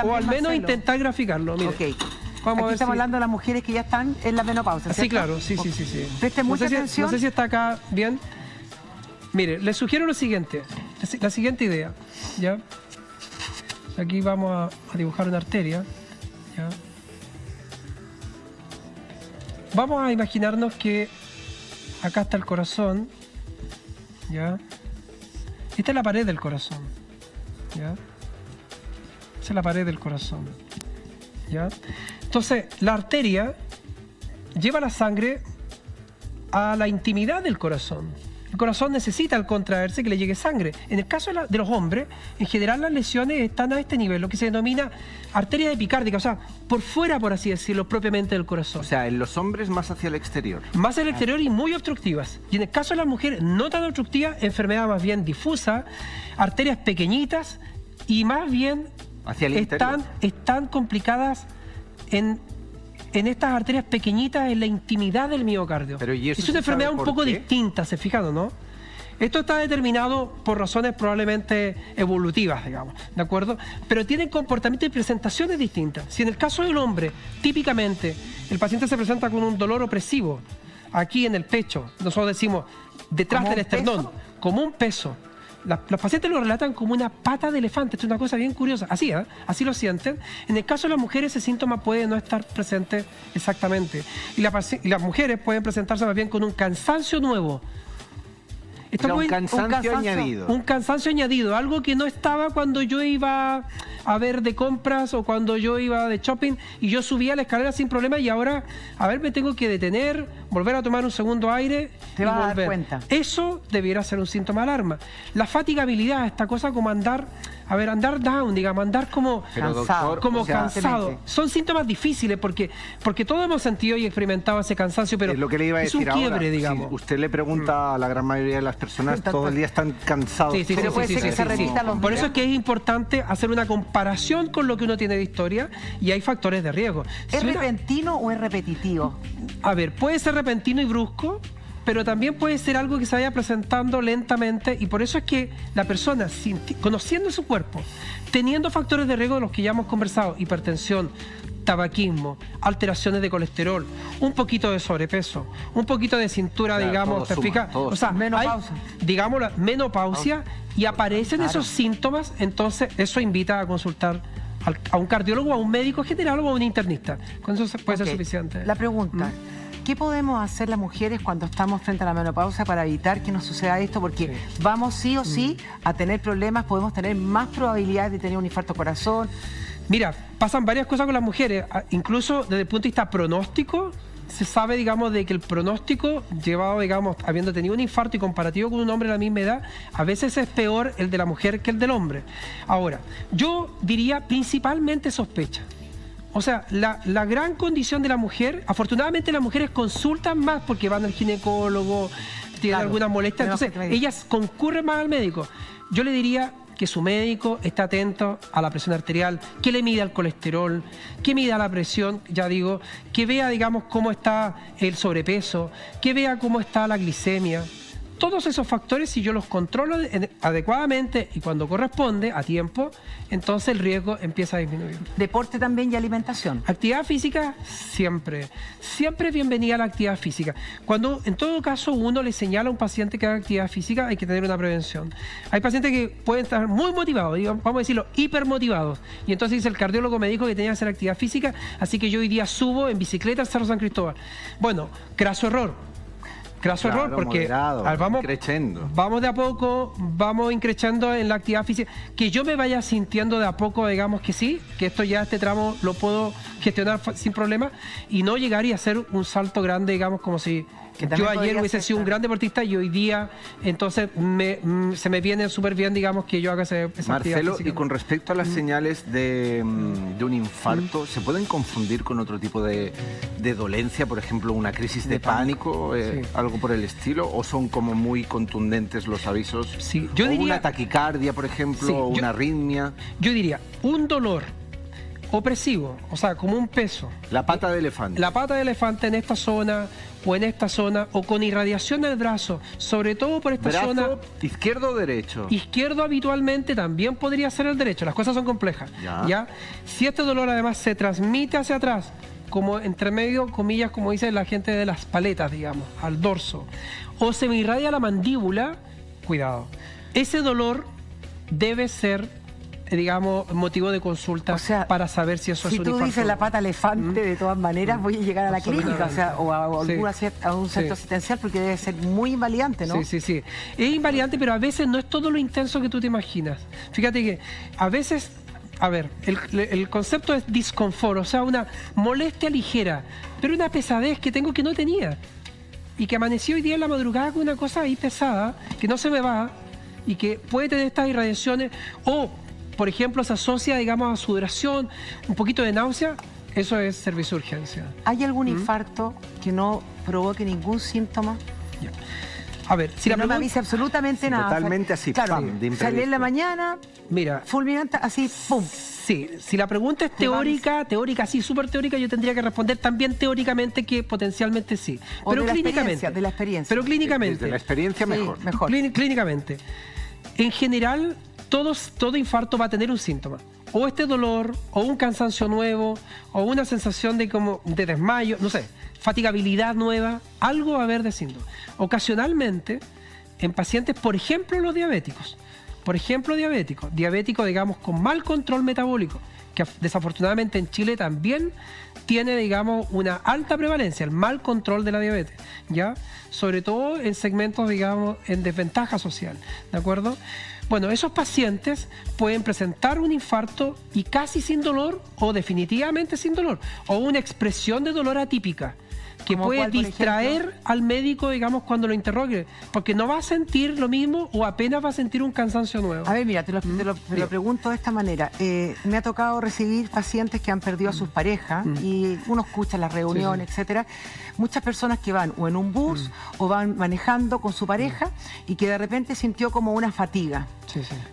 o al menos intentar graficarlo. Mire. Okay. Aquí estamos hablando de las mujeres que ya están en la menopausia, ¿cierto? Sí, claro, sí. Preste mucha atención. No sé si está acá bien. Mire, les sugiero lo siguiente, la siguiente idea, ¿ya? Aquí vamos a dibujar una arteria, ¿ya? Vamos a imaginarnos que acá está el corazón, ¿ya? Esta es la pared del corazón, ¿ya? Esa es la pared del corazón, ¿ya? Entonces, la arteria lleva la sangre a la intimidad del corazón. El corazón necesita al contraerse que le llegue sangre. En el caso de los hombres, en general las lesiones están a este nivel, lo que se denomina arteria epicárdica, o sea, por fuera, por así decirlo, propiamente del corazón. O sea, en los hombres más hacia el exterior. Más hacia el exterior y muy obstructivas. Y en el caso de las mujeres, no tan obstructivas, enfermedad más bien difusa, arterias pequeñitas y más bien hacia el interior. Están complicadas en estas arterias pequeñitas en la intimidad del miocardio. Pero ¿y eso es una enfermedad un poco distinta, ¿se fijan, no? Esto está determinado por razones probablemente evolutivas, digamos, ¿de acuerdo? Pero tienen comportamientos y presentaciones distintas. Si en el caso del hombre, típicamente, el paciente se presenta con un dolor opresivo, aquí en el pecho, nosotros decimos detrás del esternón, como un peso. Los pacientes lo relatan como una pata de elefante. Esto es una cosa bien curiosa. Así, ¿eh? Así lo sienten. En el caso de las mujeres, ese síntoma puede no estar presente exactamente. Y las mujeres pueden presentarse más bien con un cansancio nuevo. Un cansancio añadido. Un cansancio añadido, algo que no estaba cuando yo iba a ver de compras o cuando yo iba de shopping y yo subía la escalera sin problema y ahora, a ver, me tengo que detener, volver a tomar un segundo aire y volver. A dar cuenta. Eso debiera ser un síntoma de alarma. La fatigabilidad, esta cosa como andar down, digamos, andar como cansado. Son síntomas difíciles porque todos hemos sentido y experimentado ese cansancio, pero es lo que le iba a decir un quiebre, ahora. digamos. Si usted le pregunta a la gran mayoría de las personas, todo el día están cansados. Pero puede ser que se repita los días. Por eso es que es importante hacer una comparación con lo que uno tiene de historia y hay factores de riesgo. ¿Es repentino o es repetitivo? A ver, puede ser repentino y brusco, pero también puede ser algo que se vaya presentando lentamente y por eso es que la persona, conociendo su cuerpo, teniendo factores de riesgo de los que ya hemos conversado, hipertensión, tabaquismo, alteraciones de colesterol, un poquito de sobrepeso, un poquito de cintura, claro, digamos, ¿te fijas? O sea, menopausia. Digamos, la menopausia y aparecen esos síntomas, entonces eso invita a consultar a un cardiólogo, a un médico general o a un internista. Con eso puede ser suficiente. La pregunta, ¿qué podemos hacer las mujeres cuando estamos frente a la menopausia para evitar que nos suceda esto? Porque vamos sí o sí a tener problemas, podemos tener más probabilidades de tener un infarto corazón. Mira, pasan varias cosas con las mujeres, incluso desde el punto de vista pronóstico, se sabe, digamos, de que el pronóstico llevado, digamos, habiendo tenido un infarto y comparativo con un hombre de la misma edad, a veces es peor el de la mujer que el del hombre. Ahora, yo diría principalmente sospecha. O sea, la gran condición de la mujer, afortunadamente las mujeres consultan más porque van al ginecólogo, tienen alguna molestia, entonces ellas concurren más al médico. Yo le diría que su médico esté atento a la presión arterial, que le mida el colesterol, que mida la presión, ya digo, que vea, digamos, cómo está el sobrepeso, que vea cómo está la glicemia. todos esos factores, si yo los controlo adecuadamente y cuando corresponde, a tiempo, entonces el riesgo empieza a disminuir. ¿Deporte también y alimentación? Actividad física, siempre. Siempre es bienvenida la actividad física. Cuando, en todo caso, uno le señala a un paciente que haga actividad física, hay que tener una prevención. Hay pacientes que pueden estar muy motivados, vamos a decirlo, hipermotivados. Y entonces dice, el cardiólogo me dijo que tenía que hacer actividad física, así que yo hoy día subo en bicicleta al Cerro San Cristóbal. Bueno, craso error. Craso error, porque moderado, vamos de a poco, vamos increchando en la actividad física. Que yo me vaya sintiendo de a poco, digamos que sí, que esto ya, este tramo lo puedo gestionar sin problema, y no llegar y hacer un salto grande, digamos, como si yo ayer hubiese sido un gran deportista y hoy día, entonces, se me viene súper bien, digamos, que yo haga esa actividad Marcelo, física. y con respecto a las señales de un infarto, ¿se pueden confundir con otro tipo de dolencia? Por ejemplo, una crisis de pánico, algo por el estilo, o son como muy contundentes los avisos? Sí, yo diría, una taquicardia, por ejemplo, o una arritmia. Yo diría, un dolor opresivo, o sea, como un peso. La pata de elefante. La pata de elefante en esta zona o en esta zona, o con irradiación del brazo, sobre todo por esta zona. ¿Izquierdo o derecho? Izquierdo habitualmente, también podría ser el derecho, las cosas son complejas. ¿Ya? Si este dolor además se transmite hacia atrás, como entre medio, comillas, como dice la gente de las paletas, digamos, al dorso, o se me irradia la mandíbula, cuidado. Ese dolor debe ser, digamos, motivo de consulta, o sea, para saber si eso es un infarto. Si tú dices la pata elefante, de todas maneras voy a llegar a la clínica, o sea, o a un centro asistencial, porque debe ser muy invalidante, ¿no? Sí. Es invalidante, pero a veces no es todo lo intenso que tú te imaginas. Fíjate que a veces, a ver, el concepto es disconfort, o sea, una molestia ligera, pero una pesadez que tengo que no tenía. Y que amaneció hoy día en la madrugada con una cosa ahí pesada, que no se me va, y que puede tener estas irradiaciones, o por ejemplo, se asocia, digamos, a sudoración, un poquito de náusea, eso es servicio de urgencia. ¿Hay algún infarto que no provoque ningún síntoma? Ya. A ver, si no me avise absolutamente nada. Totalmente así, claro, pam, de imprevisto. Salí en la mañana, mira, fulminante, así, pum. Sí, si la pregunta es teórica, así súper teórica, yo tendría que responder también teoricamente que potencialmente sí. O pero clínicamente. De la experiencia. Pero clínicamente. De la experiencia mejor. Clínicamente. En general, todo infarto va a tener un síntoma. O este dolor, o un cansancio nuevo, o una sensación de desmayo, no sé, fatigabilidad nueva, algo va a haber de síntoma. Ocasionalmente, en pacientes, por ejemplo, los diabéticos. Diabéticos, digamos, con mal control metabólico, que desafortunadamente en Chile también tiene, digamos, una alta prevalencia, el mal control de la diabetes, ¿ya? Sobre todo en segmentos, digamos, en desventaja social, ¿de acuerdo? Bueno, esos pacientes pueden presentar un infarto y casi sin dolor, o definitivamente sin dolor, o una expresión de dolor atípica, que puede distraer al médico, digamos, cuando lo interrogue, porque no va a sentir lo mismo o apenas va a sentir un cansancio nuevo. A ver, mira, te lo pregunto de esta manera. Me ha tocado recibir pacientes que han perdido a sus parejas y uno escucha las reuniones, etcétera. Muchas personas que van o en un bus o van manejando con su pareja y que de repente sintió como una fatiga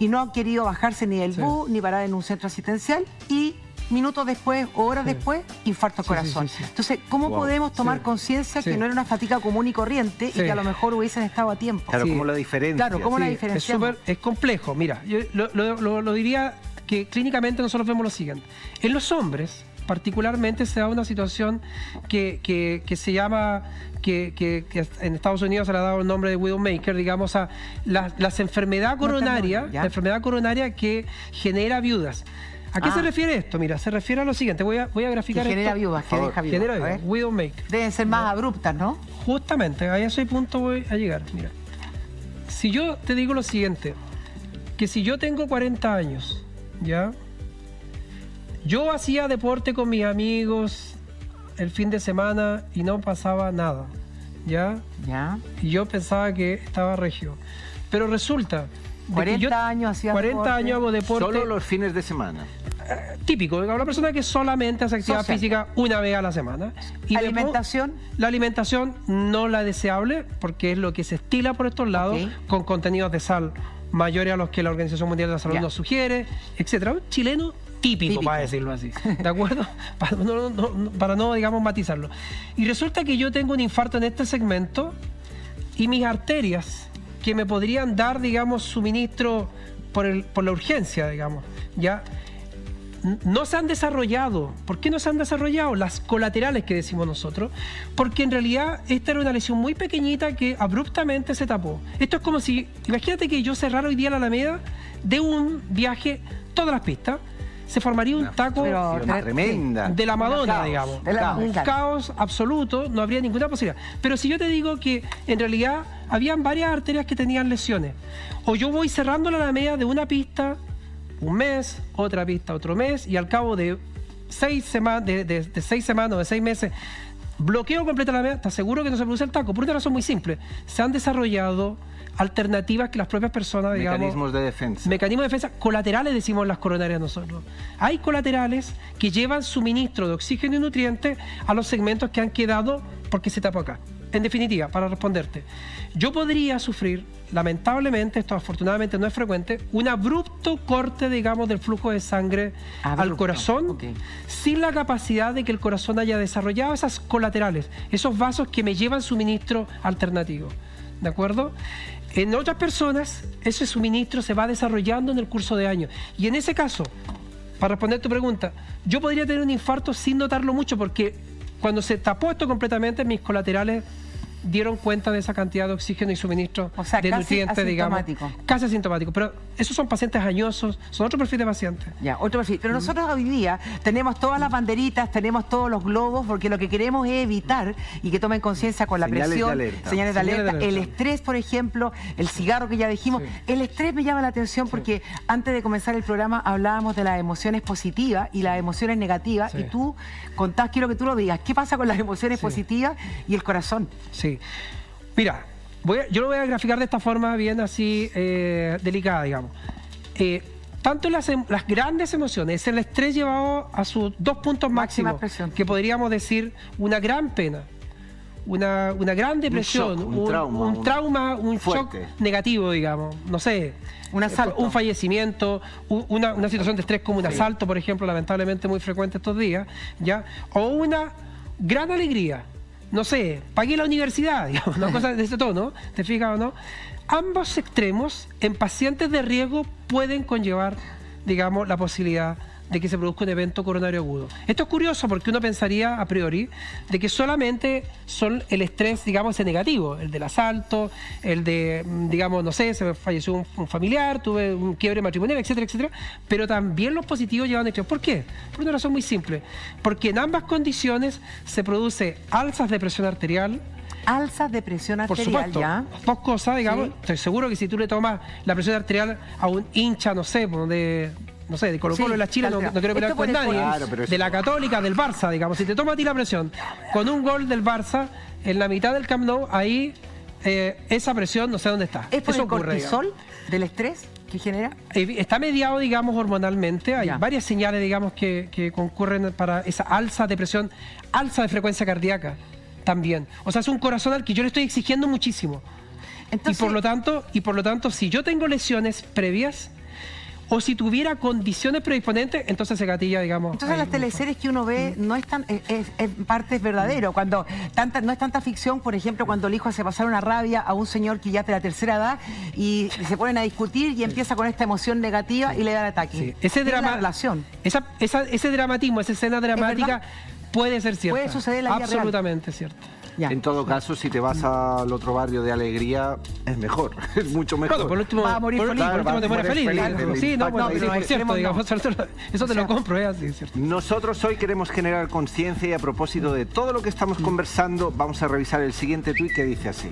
y no han querido bajarse ni del bus ni parar en un centro asistencial y minutos después o horas después, infarto al corazón. Entonces, ¿cómo podemos tomar conciencia que no era una fatiga común y corriente y que a lo mejor hubiesen estado a tiempo? Claro, ¿cómo la diferencia? Claro, ¿cómo la diferenciamos? Es complejo. Mira, yo lo diría que clínicamente nosotros vemos lo siguiente. En los hombres, particularmente, se da una situación que se llama, que en Estados Unidos se le ha dado el nombre de Widowmaker, digamos, a la enfermedad coronaria, la enfermedad coronaria que genera viudas. ¿A qué se refiere esto? Mira, se refiere a lo siguiente. Voy a graficar esto. Genera viudas, que deja viudas. Genera viudas, Widowmaker. Deben ser más abruptas, ¿no? Justamente, a ese punto voy a llegar. Mira, si yo te digo lo siguiente, que si yo tengo 40 años, ¿ya? Yo hacía deporte con mis amigos el fin de semana y no pasaba nada, ¿ya? Y yo pensaba que estaba regio. Pero resulta... 40 años hacía 40 años hago deporte. Solo los fines de semana. Típico, una persona que solamente hace actividad física una vez a la semana. Y ¿alimentación? La alimentación no la deseable, porque es lo que se estila por estos lados, con contenidos de sal mayores a los que la Organización Mundial de la Salud nos sugiere, etcétera. Un chileno típico, para decirlo así, ¿de acuerdo? Para no, digamos, matizarlo. Y resulta que yo tengo un infarto en este segmento y mis arterias que me podrían dar, digamos, suministro por la urgencia, digamos, ¿ya? No se han desarrollado. ¿Por qué no se han desarrollado? Las colaterales que decimos nosotros, porque en realidad esta era una lesión muy pequeñita que abruptamente se tapó. Esto es como si, imagínate que yo cerrara hoy día la Alameda de un viaje, todas las pistas, se formaría un taco tremenda de la Madonna, digamos. Un caos absoluto, no habría ninguna posibilidad. Pero si yo te digo que en realidad habían varias arterias que tenían lesiones, o yo voy cerrando la Alameda de una pista un mes, otra pista otro mes, y al cabo de 6 semanas, de 6 semanas o de 6 meses, bloqueo completo la Alameda, ¿estás seguro que no se produce el taco? Por una razón muy simple. Se han desarrollado alternativas que las propias personas, digamos... Mecanismos de defensa. Mecanismos de defensa, colaterales, decimos las coronarias nosotros. Hay colaterales que llevan suministro de oxígeno y nutrientes a los segmentos que han quedado porque se tapó acá. En definitiva, para responderte, yo podría sufrir, lamentablemente, esto afortunadamente no es frecuente, un abrupto corte, digamos, del flujo de sangre al corazón, sin la capacidad de que el corazón haya desarrollado esas colaterales, esos vasos que me llevan suministro alternativo. ¿De acuerdo? En otras personas, ese suministro se va desarrollando en el curso de años. Y en ese caso, para responder tu pregunta, yo podría tener un infarto sin notarlo mucho, porque cuando se tapó esto completamente, mis colaterales dieron cuenta de esa cantidad de oxígeno y suministro de nutrientes, digamos. Casi asintomático. Pero esos son pacientes añosos, son otro perfil de pacientes. Ya, otro perfil. Pero nosotros hoy día tenemos todas las banderitas, tenemos todos los globos, porque lo que queremos es evitar y que tomen conciencia con la presión, señales de alerta, el estrés, por ejemplo, el cigarro que ya dijimos. Sí. El estrés me llama la atención porque antes de comenzar el programa hablábamos de las emociones positivas y las emociones negativas, y tú contás, quiero que tú lo digas, ¿qué pasa con las emociones positivas y el corazón? Sí. Mira, yo lo voy a graficar de esta forma bien así delicada, digamos. Tanto las grandes emociones, el estrés llevado a sus 2 puntos máximos, que podríamos decir una gran pena, una gran depresión, un trauma, un shock negativo, digamos, no sé, un asalto, un fallecimiento, una situación de estrés como un asalto, por ejemplo, lamentablemente muy frecuente estos días, ¿ya? O una gran alegría. No sé, pagué la universidad, digamos, una cosa de ese tono, ¿te fijas o no? Ambos extremos en pacientes de riesgo pueden conllevar, digamos, la posibilidad de que se produzca un evento coronario agudo. Esto es curioso porque uno pensaría a priori de que solamente son el estrés, digamos, ese negativo, el del asalto, el de, digamos, no sé, se me falleció un familiar, tuve un quiebre matrimonial, etcétera, etcétera, pero también los positivos llevan extremos. ¿Por qué? Por una razón muy simple, porque en ambas condiciones se produce alzas de presión arterial. Alzas de presión arterial, por supuesto, ya. 2 cosas, digamos, estoy seguro que si tú le tomas la presión arterial a un hincha, no sé, de Colo-Colo de la Chile, no quiero pelear con nadie, de la Católica, del Barça, digamos, si te toma a ti la presión con un gol del Barça en la mitad del Camp Nou, ahí esa presión no sé dónde está. ¿Es por el cortisol del estrés que genera? Está mediado, digamos, hormonalmente, hay varias señales, digamos, que concurren para esa alza de presión, alza de frecuencia cardíaca también. O sea, es un corazón al que yo le estoy exigiendo muchísimo. Entonces, y por lo tanto, si yo tengo lesiones previas, o si tuviera condiciones predisponentes, entonces se gatilla, digamos. Entonces las teleseries que uno ve no es tan, en parte es verdadero. Cuando no es tanta ficción, por ejemplo, cuando el hijo hace pasar una rabia a un señor que ya es de la tercera edad y se ponen a discutir y empieza con esta emoción negativa y le da el ataque. Sí. Ese drama, relación. Ese dramatismo, esa escena dramática puede ser cierta. Puede suceder en la vida real. Absolutamente cierto. Ya. En todo caso, si te vas al otro barrio de Alegría, es mejor, es mucho mejor. Claro, por último, va a morir feliz. Por último te mueres feliz. Sí, no, bueno, es cierto, digamos, eso te lo compro, es así, cierto. Nosotros hoy queremos generar conciencia y a propósito de todo lo que estamos conversando, vamos a revisar el siguiente tuit que dice así.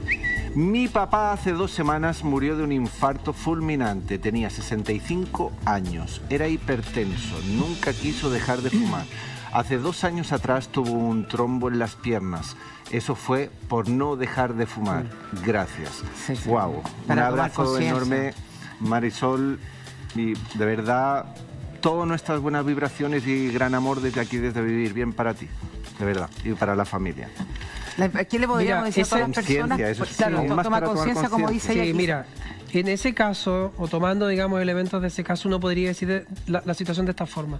Mi papá hace 2 semanas murió de un infarto fulminante, tenía 65 años, era hipertenso, nunca quiso dejar de fumar. Hace 2 años atrás tuvo un trombo en las piernas. Eso fue por no dejar de fumar. Gracias. Wow. Un abrazo enorme, Marisol. Y de verdad, todas nuestras buenas vibraciones y gran amor desde aquí, desde Vivir Bien para ti. De verdad. Y para la familia. ¿Qué le podríamos decir a todas las personas? Claro, toma conciencia, como dice ella. Sí, mira, en ese caso, o tomando, digamos, elementos de ese caso, uno podría decir la situación de esta forma.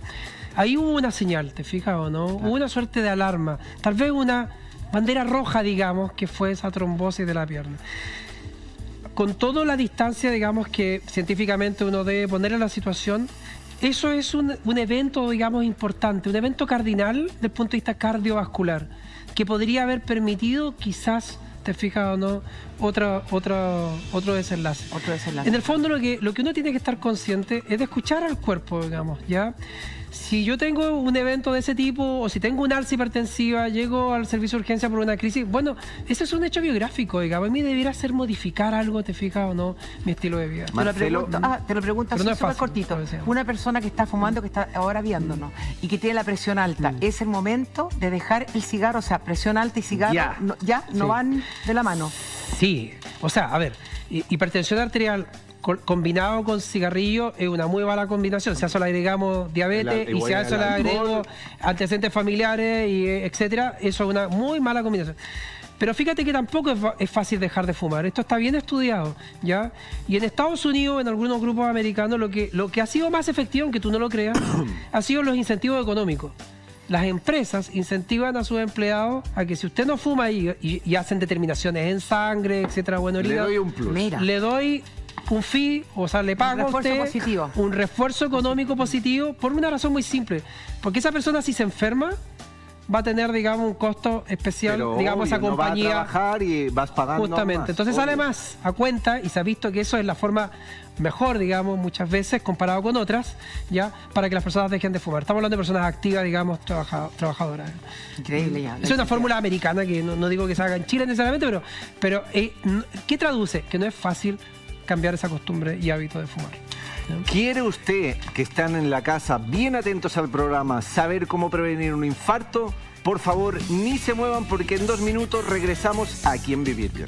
Ahí hubo una señal, ¿te fijas o no? Hubo una suerte de alarma. Tal vez una bandera roja, digamos, que fue esa trombosis de la pierna. con toda la distancia, digamos, que científicamente uno debe poner en la situación, eso es un evento, digamos, importante, un evento cardinal desde el punto de vista cardiovascular, que podría haber permitido quizás, te fijas o no, otro desenlace. En el fondo lo que uno tiene que estar consciente es de escuchar al cuerpo, digamos, ¿ya? Si yo tengo un evento de ese tipo, o si tengo una alza hipertensiva, llego al servicio de urgencia por una crisis, bueno, ese es un hecho biográfico, digamos. A mí debiera ser modificar algo, ¿te fijas o no? Mi estilo de vida. Te lo pregunto así, súper cortito. Una persona que está fumando, que está ahora viéndonos, y que tiene la presión alta, ¿es el momento de dejar el cigarro? O sea, presión alta y cigarro, no van de la mano. Sí, o sea, a ver, hipertensión arterial combinado con cigarrillo es una muy mala combinación. Si a eso le agregamos diabetes y si a eso le agrego antecedentes familiares, y etcétera, eso es una muy mala combinación. Pero fíjate que tampoco es fácil dejar de fumar. Esto está bien estudiado, ¿ya? Y en Estados Unidos, en algunos grupos americanos, lo que ha sido más efectivo, aunque tú no lo creas, ha sido los incentivos económicos. Las empresas incentivan a sus empleados a que si usted no fuma y hacen determinaciones en sangre, etcétera, bueno, le doy un plus. Le doy un fee, o sea, le pago a usted un refuerzo económico positivo por una razón muy simple. Porque esa persona, si se enferma, va a tener, digamos, un costo especial, pero, digamos, esa compañía. No va a trabajar y vas pagando justamente. Más, entonces sale más a cuenta y se ha visto que eso es la forma mejor, digamos, muchas veces comparado con otras, ya, para que las personas dejen de fumar. Estamos hablando de personas activas, digamos, trabajadoras. Increíble ya. Es una fórmula americana que no digo que se haga en Chile necesariamente, pero ¿qué traduce? Que no es fácil cambiar esa costumbre y hábito de fumar. ¿Quiere usted, que están en la casa bien atentos al programa, saber cómo prevenir un infarto? Por favor, ni se muevan porque en 2 minutos regresamos aquí en Vivir Bien.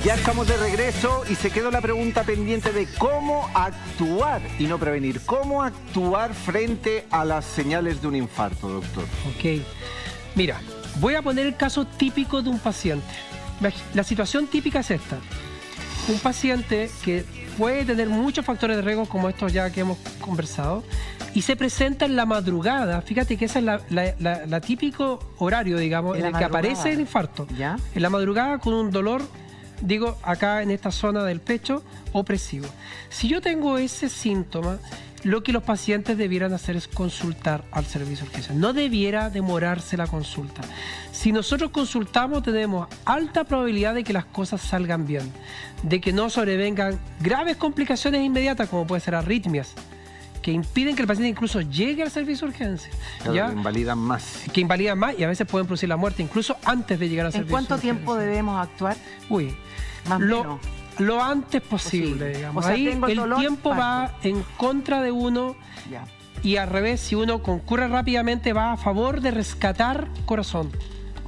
Ya estamos de regreso y se quedó la pregunta pendiente de cómo actuar y no prevenir. ¿Cómo actuar frente a las señales de un infarto, doctor? Ok. Mira, voy a poner el caso típico de un paciente. La situación típica es esta. Un paciente que puede tener muchos factores de riesgo como estos ya que hemos conversado y se presenta en la madrugada. Fíjate que ese es la típico horario, digamos, en el que aparece el infarto. ¿Ya? En la madrugada con un dolor, digo, acá en esta zona del pecho, opresivo. Si yo tengo ese síntoma, lo que los pacientes debieran hacer es consultar al servicio de urgencia. No debiera demorarse la consulta. Si nosotros consultamos, tenemos alta probabilidad de que las cosas salgan bien, de que no sobrevengan graves complicaciones inmediatas, como puede ser arritmias, que impiden que el paciente incluso llegue al servicio de urgencia. Claro, ¿ya? Que invalidan más. Que invalidan más y a veces pueden producir la muerte, incluso antes de llegar al servicio de urgencia. ¿En cuánto tiempo debemos actuar? Más o menos. Lo antes posible, digamos. O sea, ahí el tiempo va en contra de uno. Ya. Y al revés, si uno concurre rápidamente, va a favor de rescatar corazón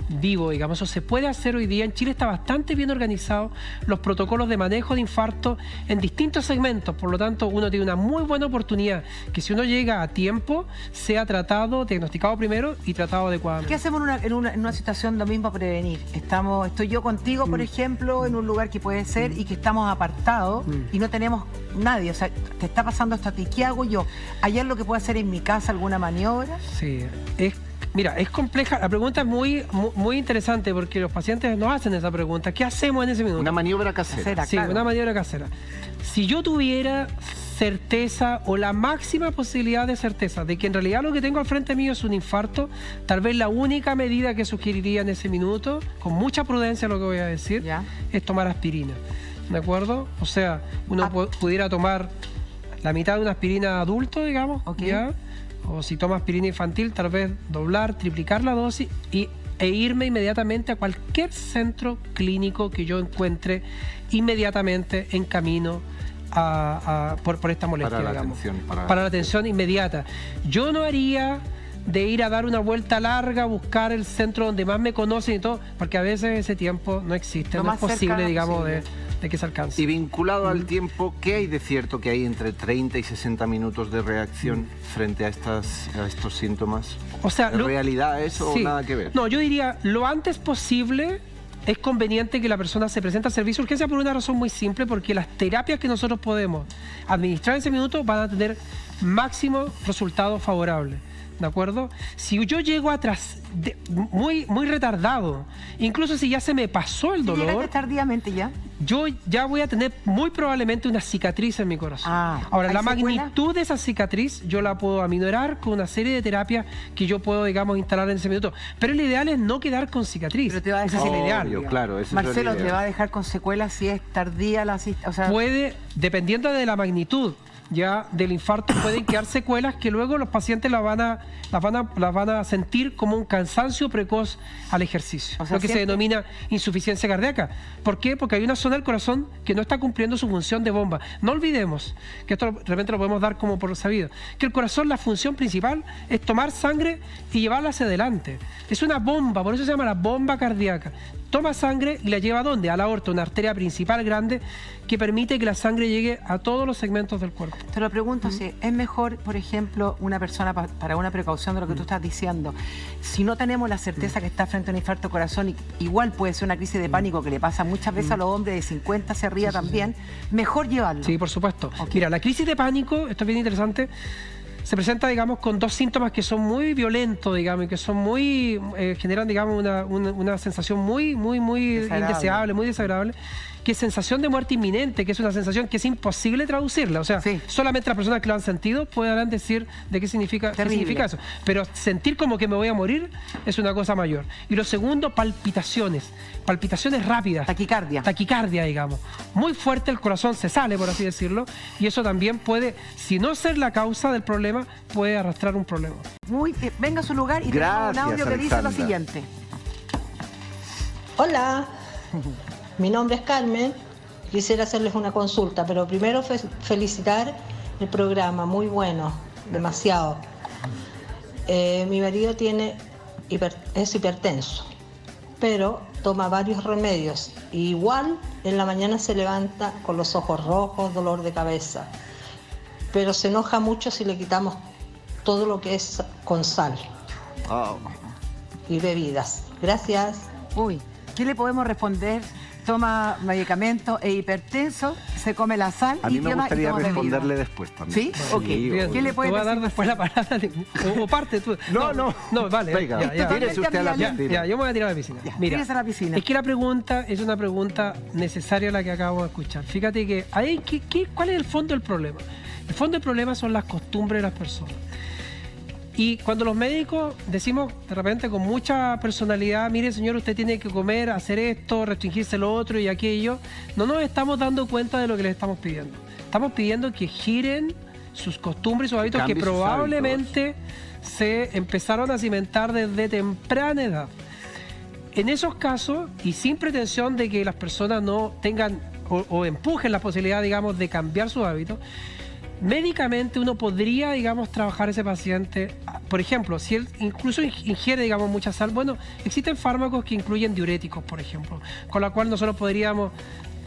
vivo, digamos. Eso se puede hacer hoy día. En Chile está bastante bien organizado los protocolos de manejo de infarto en distintos segmentos. Por lo tanto, uno tiene una muy buena oportunidad que si uno llega a tiempo, sea tratado, diagnosticado primero y tratado adecuadamente. ¿Qué hacemos en una situación lo mismo prevenir? Estoy yo contigo, por ejemplo, en un lugar que puede ser y que estamos apartados y no tenemos nadie. O sea, te está pasando esto a ti. ¿Qué hago yo? ¿Hay algo que puedo hacer en mi casa, alguna maniobra? Sí, mira, es compleja. La pregunta es muy interesante porque los pacientes nos hacen esa pregunta. ¿Qué hacemos en ese minuto? Una maniobra casera. Sí, claro. Una maniobra casera. Si yo tuviera certeza o la máxima posibilidad de certeza de que en realidad lo que tengo al frente mío es un infarto, tal vez la única medida que sugeriría en ese minuto, con mucha prudencia lo que voy a decir, es tomar aspirina. ¿De acuerdo? O sea, uno pudiera tomar la mitad de una aspirina adulto, digamos, ¿ya? O si toma aspirina infantil, tal vez doblar, triplicar la dosis e irme inmediatamente a cualquier centro clínico que yo encuentre inmediatamente en camino por esta molestia, para la atención inmediata. Yo no haría de ir a dar una vuelta larga, buscar el centro donde más me conocen y todo, porque a veces ese tiempo no existe, no es posible, digamos, de que se alcance. Y vinculado al tiempo, ¿qué hay de cierto que hay entre 30 y 60 minutos de reacción frente a estos síntomas? O sea, ¿en realidad eso o nada que ver? No, yo diría, lo antes posible es conveniente que la persona se presente al servicio de urgencia por una razón muy simple, porque las terapias que nosotros podemos administrar en ese minuto van a tener máximo resultado favorable. ¿De acuerdo? Si yo llego atrás, muy retardado, incluso si ya se me pasó el dolor... ¿Llegaste tardíamente ya? Yo ya voy a tener muy probablemente una cicatriz en mi corazón. Ahora, la magnitud de esa cicatriz yo la puedo aminorar con una serie de terapias que yo puedo, digamos, instalar en ese minuto. Pero lo ideal es no quedar con cicatriz. Pero te va a dejar... Ese es el ideal. Claro, Marcelo, ¿te va a dejar con secuelas si es tardía la asistencia? O sea... Puede, dependiendo de la magnitud ya del infarto, pueden quedar secuelas que luego los pacientes las van a sentir como un cansancio precoz al ejercicio, lo que se denomina insuficiencia cardíaca. ¿Por qué? Porque hay una zona del corazón que no está cumpliendo su función de bomba. No olvidemos, que esto de repente lo podemos dar como por sabido, que el corazón, la función principal es tomar sangre y llevarla hacia adelante. Es una bomba, por eso se llama la bomba cardíaca. Toma sangre y la lleva ¿a dónde? A la aorta, una arteria principal grande que permite que la sangre llegue a todos los segmentos del cuerpo. Te lo pregunto, si es mejor, por ejemplo, una persona para una precaución de lo que tú estás diciendo, si no tenemos la certeza que está frente a un infarto de corazón, igual puede ser una crisis de pánico que le pasa muchas veces a los hombres de 50 hacia arriba también, mejor llevarlo. Sí, por supuesto. Mira, la crisis de pánico, esto es bien interesante, se presenta, digamos, con dos síntomas que son muy violentos, digamos, y que son muy, generan, digamos, una sensación muy indeseable, muy desagradable, que es sensación de muerte inminente, que es una sensación que es imposible traducirla. O sea, solamente las personas que lo han sentido podrán decir de qué significa eso. Pero sentir como que me voy a morir es una cosa mayor. Y lo segundo, palpitaciones. Palpitaciones rápidas. Taquicardia. Taquicardia, digamos. Muy fuerte, el corazón se sale, por así decirlo, y eso también puede, si no ser la causa del problema, puede arrastrar un problema. Venga a su lugar y tenemos un audio que dice lo siguiente. Hola. Mi nombre es Carmen, quisiera hacerles una consulta, pero primero felicitar el programa, muy bueno, demasiado. Mi marido es hipertenso, pero toma varios remedios. Y igual en la mañana se levanta con los ojos rojos, dolor de cabeza, pero se enoja mucho si le quitamos todo lo que es con sal y bebidas. Gracias. ¿Qué le podemos responder? Toma medicamentos, es hipertenso, se come la sal. A mí me gustaría responderle después también. ¿Sí? Ok. ¿Qué le puede dar después la palabra? O parte tú. No, vale. Venga, tírese usted a la piscina. Yo me voy a tirar a la piscina. Mira, a la piscina. Es que la pregunta es una pregunta necesaria la que acabo de escuchar. Fíjate que ahí, ¿cuál es el fondo del problema? El fondo del problema son las costumbres de las personas. Y cuando los médicos decimos de repente con mucha personalidad, mire señor, usted tiene que comer, hacer esto, restringirse lo otro y aquello, no nos estamos dando cuenta de lo que les estamos pidiendo. Estamos pidiendo que giren sus costumbres y sus hábitos que probablemente se empezaron a cimentar desde temprana edad. En esos casos, y sin pretensión de que las personas no tengan o empujen la posibilidad, digamos, de cambiar sus hábitos, médicamente uno podría, digamos, trabajar a ese paciente. Por ejemplo, si él incluso ingiere, digamos, mucha sal, bueno, existen fármacos que incluyen diuréticos, por ejemplo, con la cual nosotros podríamos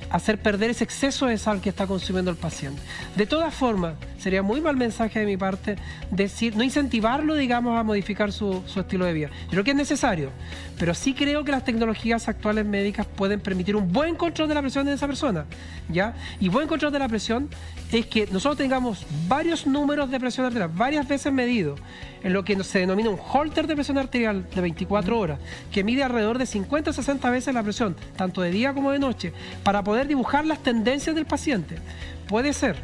hacer perder ese exceso de sal que está consumiendo el paciente. De todas formas, sería muy mal mensaje de mi parte decir, no incentivarlo, digamos, a modificar su estilo de vida. Yo creo que es necesario, pero sí creo que las tecnologías actuales médicas pueden permitir un buen control de la presión de esa persona, ¿ya? Y buen control de la presión es que nosotros tengamos varios números de presión arterial, varias veces medidos, en lo que se denomina un holter de presión arterial de 24 horas, que mide alrededor de 50 o 60 veces la presión, tanto de día como de noche, para poder dibujar las tendencias del paciente. Puede ser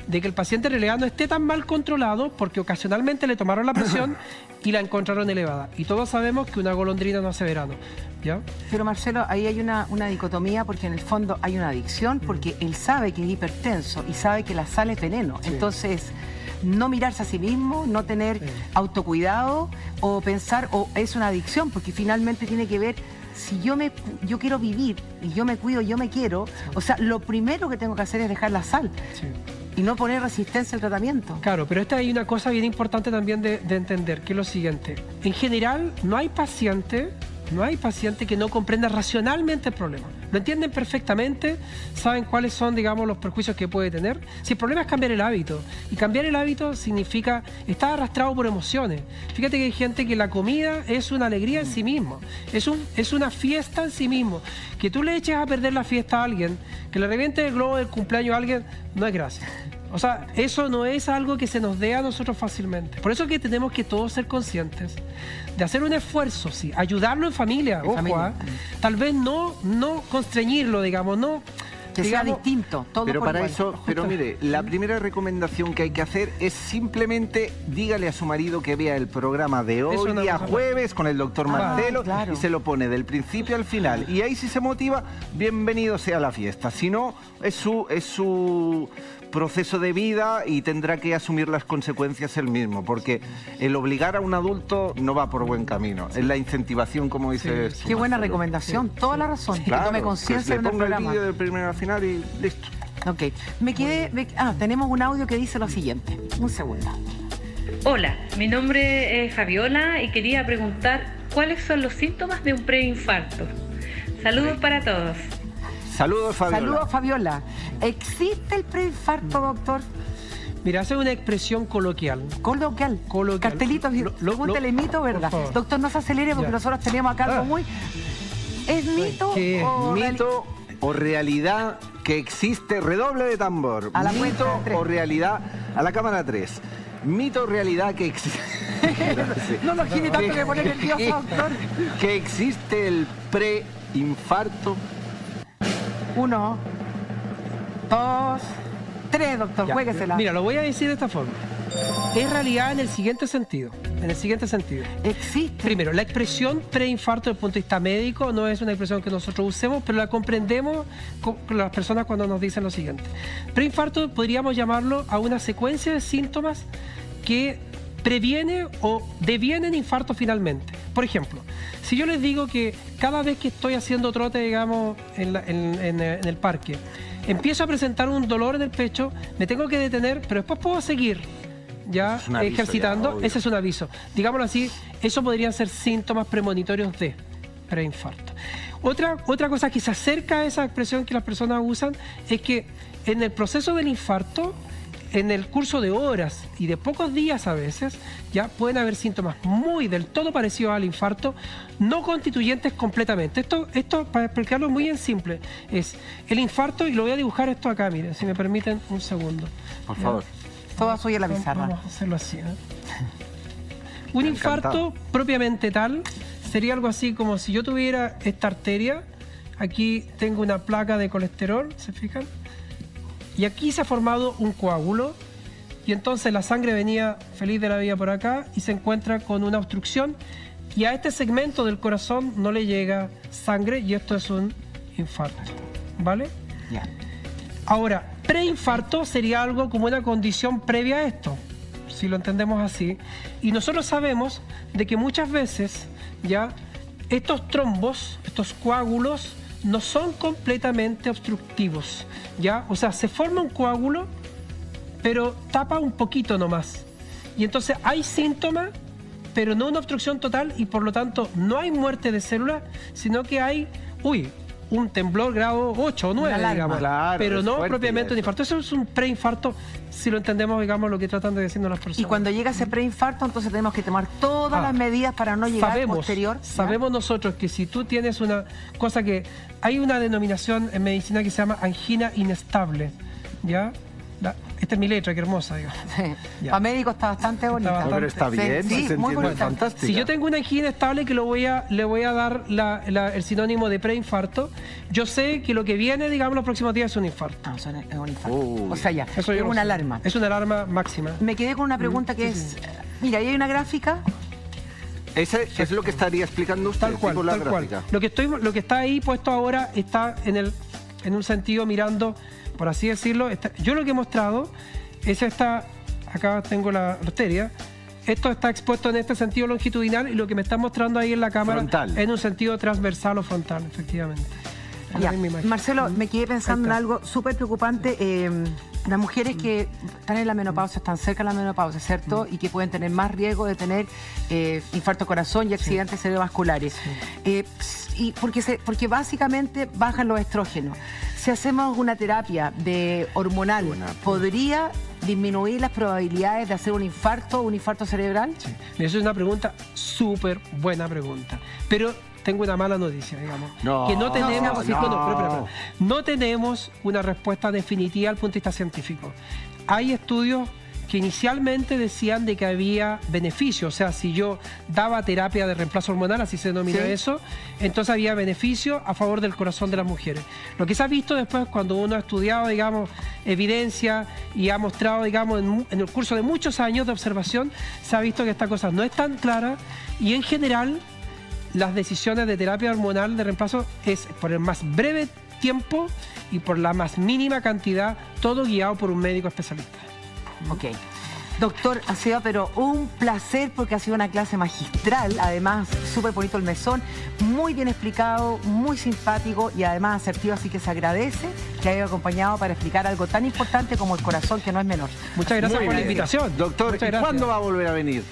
de que el paciente en realidad no esté tan mal controlado porque ocasionalmente le tomaron la presión y la encontraron elevada. Y todos sabemos que una golondrina no hace verano, ¿ya? Pero Marcelo, ahí hay una dicotomía porque en el fondo hay una adicción porque él sabe que es hipertenso y sabe que la sal es veneno. Sí. Entonces, no mirarse a sí mismo, no tener autocuidado o pensar, o es una adicción porque finalmente tiene que ver... Si yo quiero vivir y yo me cuido, yo me quiero, o sea, lo primero que tengo que hacer es dejar la sal y no poner resistencia al tratamiento. Claro, pero esta hay una cosa bien importante también de entender, que es lo siguiente. En general, no hay paciente que no comprenda racionalmente el problema. Lo entienden perfectamente, saben cuáles son, digamos, los perjuicios que puede tener. Si el problema es cambiar el hábito, y cambiar el hábito significa estar arrastrado por emociones. Fíjate que hay gente que la comida es una alegría en sí mismo, es una fiesta en sí mismo. Que tú le eches a perder la fiesta a alguien, que le reviente el globo del cumpleaños a alguien, no es gracia. O sea, eso no es algo que se nos dé a nosotros fácilmente. Por eso es que tenemos que todos ser conscientes de hacer un esfuerzo, sí, ayudarlo en familia, tal vez no constreñirlo, digamos, no... Que sea distinto, todo pero por para igual. eso, pero mire, la primera recomendación que hay que hacer es simplemente dígale a su marido que vea el programa de hoy, día jueves, con el doctor Marcelo, y se lo pone del principio al final. Y ahí si se motiva, bienvenido sea la fiesta. Si no, es su proceso de vida y tendrá que asumir las consecuencias él mismo, porque el obligar a un adulto no va por buen camino. Es la incentivación, como dices. Qué buena recomendación, toda la razón. Que tome conciencia en el programa. Le pongo el vídeo del primero al final y listo. Ok, tenemos un audio que dice lo siguiente. Un segundo. Hola, mi nombre es Fabiola y quería preguntar cuáles son los síntomas de un preinfarto. Saludos para todos. Saludos, Fabiola. Saludos, Fabiola. ¿Existe el preinfarto, doctor? Mira, hace una expresión coloquial. Coloquial. Cartelitos. Pregúntale mito, ¿verdad? Doctor, no se acelere porque nosotros tenemos acá algo muy... ¿Es mito o mito o realidad que existe? Redoble de tambor. A la mito cuenta, o realidad... A la cámara 3. Mito o realidad que existe... No nos quiere tanto que poner nervioso, doctor. Que existe el preinfarto. 1, 2, 3, doctor, juéguesela. Mira, lo voy a decir de esta forma. Es realidad en el siguiente sentido. Existe. Primero, la expresión preinfarto desde el punto de vista médico no es una expresión que nosotros usemos, pero la comprendemos con las personas cuando nos dicen lo siguiente. Preinfarto podríamos llamarlo a una secuencia de síntomas que previene o devienen infarto finalmente. Por ejemplo, si yo les digo que cada vez que estoy haciendo trote, digamos, en el parque, empiezo a presentar un dolor en el pecho, me tengo que detener, pero después puedo seguir ya ejercitando, ese es un aviso. Digámoslo así, eso podrían ser síntomas premonitorios de preinfarto. Otra cosa que se acerca a esa expresión que las personas usan es que en el proceso del infarto, en el curso de horas y de pocos días a veces, ya pueden haber síntomas del todo parecidos al infarto, no constituyentes completamente. Esto, para explicarlo muy en simple, es el infarto, y lo voy a dibujar esto acá, miren, si me permiten un segundo. Por favor. Todo suyo la pizarra. Vamos a hacerlo así, Un infarto propiamente tal sería algo así como si yo tuviera esta arteria, aquí tengo una placa de colesterol, ¿se fijan? Y aquí se ha formado un coágulo y entonces la sangre venía feliz de la vida por acá y se encuentra con una obstrucción y a este segmento del corazón no le llega sangre y esto es un infarto, ¿vale? Ya. Ahora, preinfarto sería algo como una condición previa a esto, si lo entendemos así. Y nosotros sabemos de que muchas veces ya estos trombos, estos coágulos, no son completamente obstructivos, ¿ya? O sea, se forma un coágulo, pero tapa un poquito nomás. Y entonces hay síntomas, pero no una obstrucción total y por lo tanto no hay muerte de células, sino que hay, un temblor grado 8 o 9, digamos, claro, pero no propiamente un eso. infarto. Eso es un preinfarto, si lo entendemos, digamos, lo que tratan de decirnos las personas. Y cuando llega ese preinfarto, entonces tenemos que tomar todas las medidas para no llegar posterior. Sabemos nosotros que si tú tienes una cosa que... Hay una denominación en medicina que se llama angina inestable, ¿ya? Esta es mi letra, qué hermosa, digo. Sí. Para médico está bastante bonita. Pero está bien, sí, se muy bonita. fantástico. Si yo tengo una angina inestable que le voy a dar el sinónimo de preinfarto, yo sé que lo que viene, digamos, los próximos días es un infarto. No, es un infarto. O sea, ya, Eso es una alarma. Es una alarma máxima. Me quedé con una pregunta que es... Mira, ahí hay una gráfica. Ese es lo que estaría explicando usted. Tal cual, tal cual. Lo que está ahí puesto ahora está en un sentido mirando, por así decirlo. Yo lo que he mostrado es esta, acá tengo la arteria, esto está expuesto en este sentido longitudinal y lo que me está mostrando ahí en la cámara frontal. En un sentido transversal o frontal, efectivamente. Ya. Marcelo, me quedé pensando en algo súper preocupante. Las mujeres que están en la menopausia, están cerca de la menopausia, ¿cierto? Y que pueden tener más riesgo de tener infarto corazón y accidentes cerebrovasculares. Y porque básicamente bajan los estrógenos. Si hacemos una terapia hormonal, ¿podría disminuir las probabilidades de hacer un infarto cerebral? Sí. Esa es una pregunta súper buena pregunta. Pero tengo una mala noticia, digamos. Que no tenemos, no tenemos una respuesta definitiva al punto de vista científico. hay estudios que inicialmente decían de que había beneficio, o sea, si yo daba terapia de reemplazo hormonal, así se denomina eso, entonces había beneficio a favor del corazón de las mujeres. Lo que se ha visto después, cuando uno ha estudiado, digamos, evidencia y ha mostrado, digamos, en el curso de muchos años de observación, se ha visto que esta cosa no es tan clara y en general las decisiones de terapia hormonal de reemplazo es por el más breve tiempo y por la más mínima cantidad, todo guiado por un médico especialista. Ok. Doctor, ha sido pero un placer porque ha sido una clase magistral, además súper bonito el mesón, muy bien explicado, muy simpático y además asertivo, así que se agradece que haya acompañado para explicar algo tan importante como el corazón, que no es menor. Muchas gracias por la invitación. Doctor, ¿y cuándo va a volver a venir?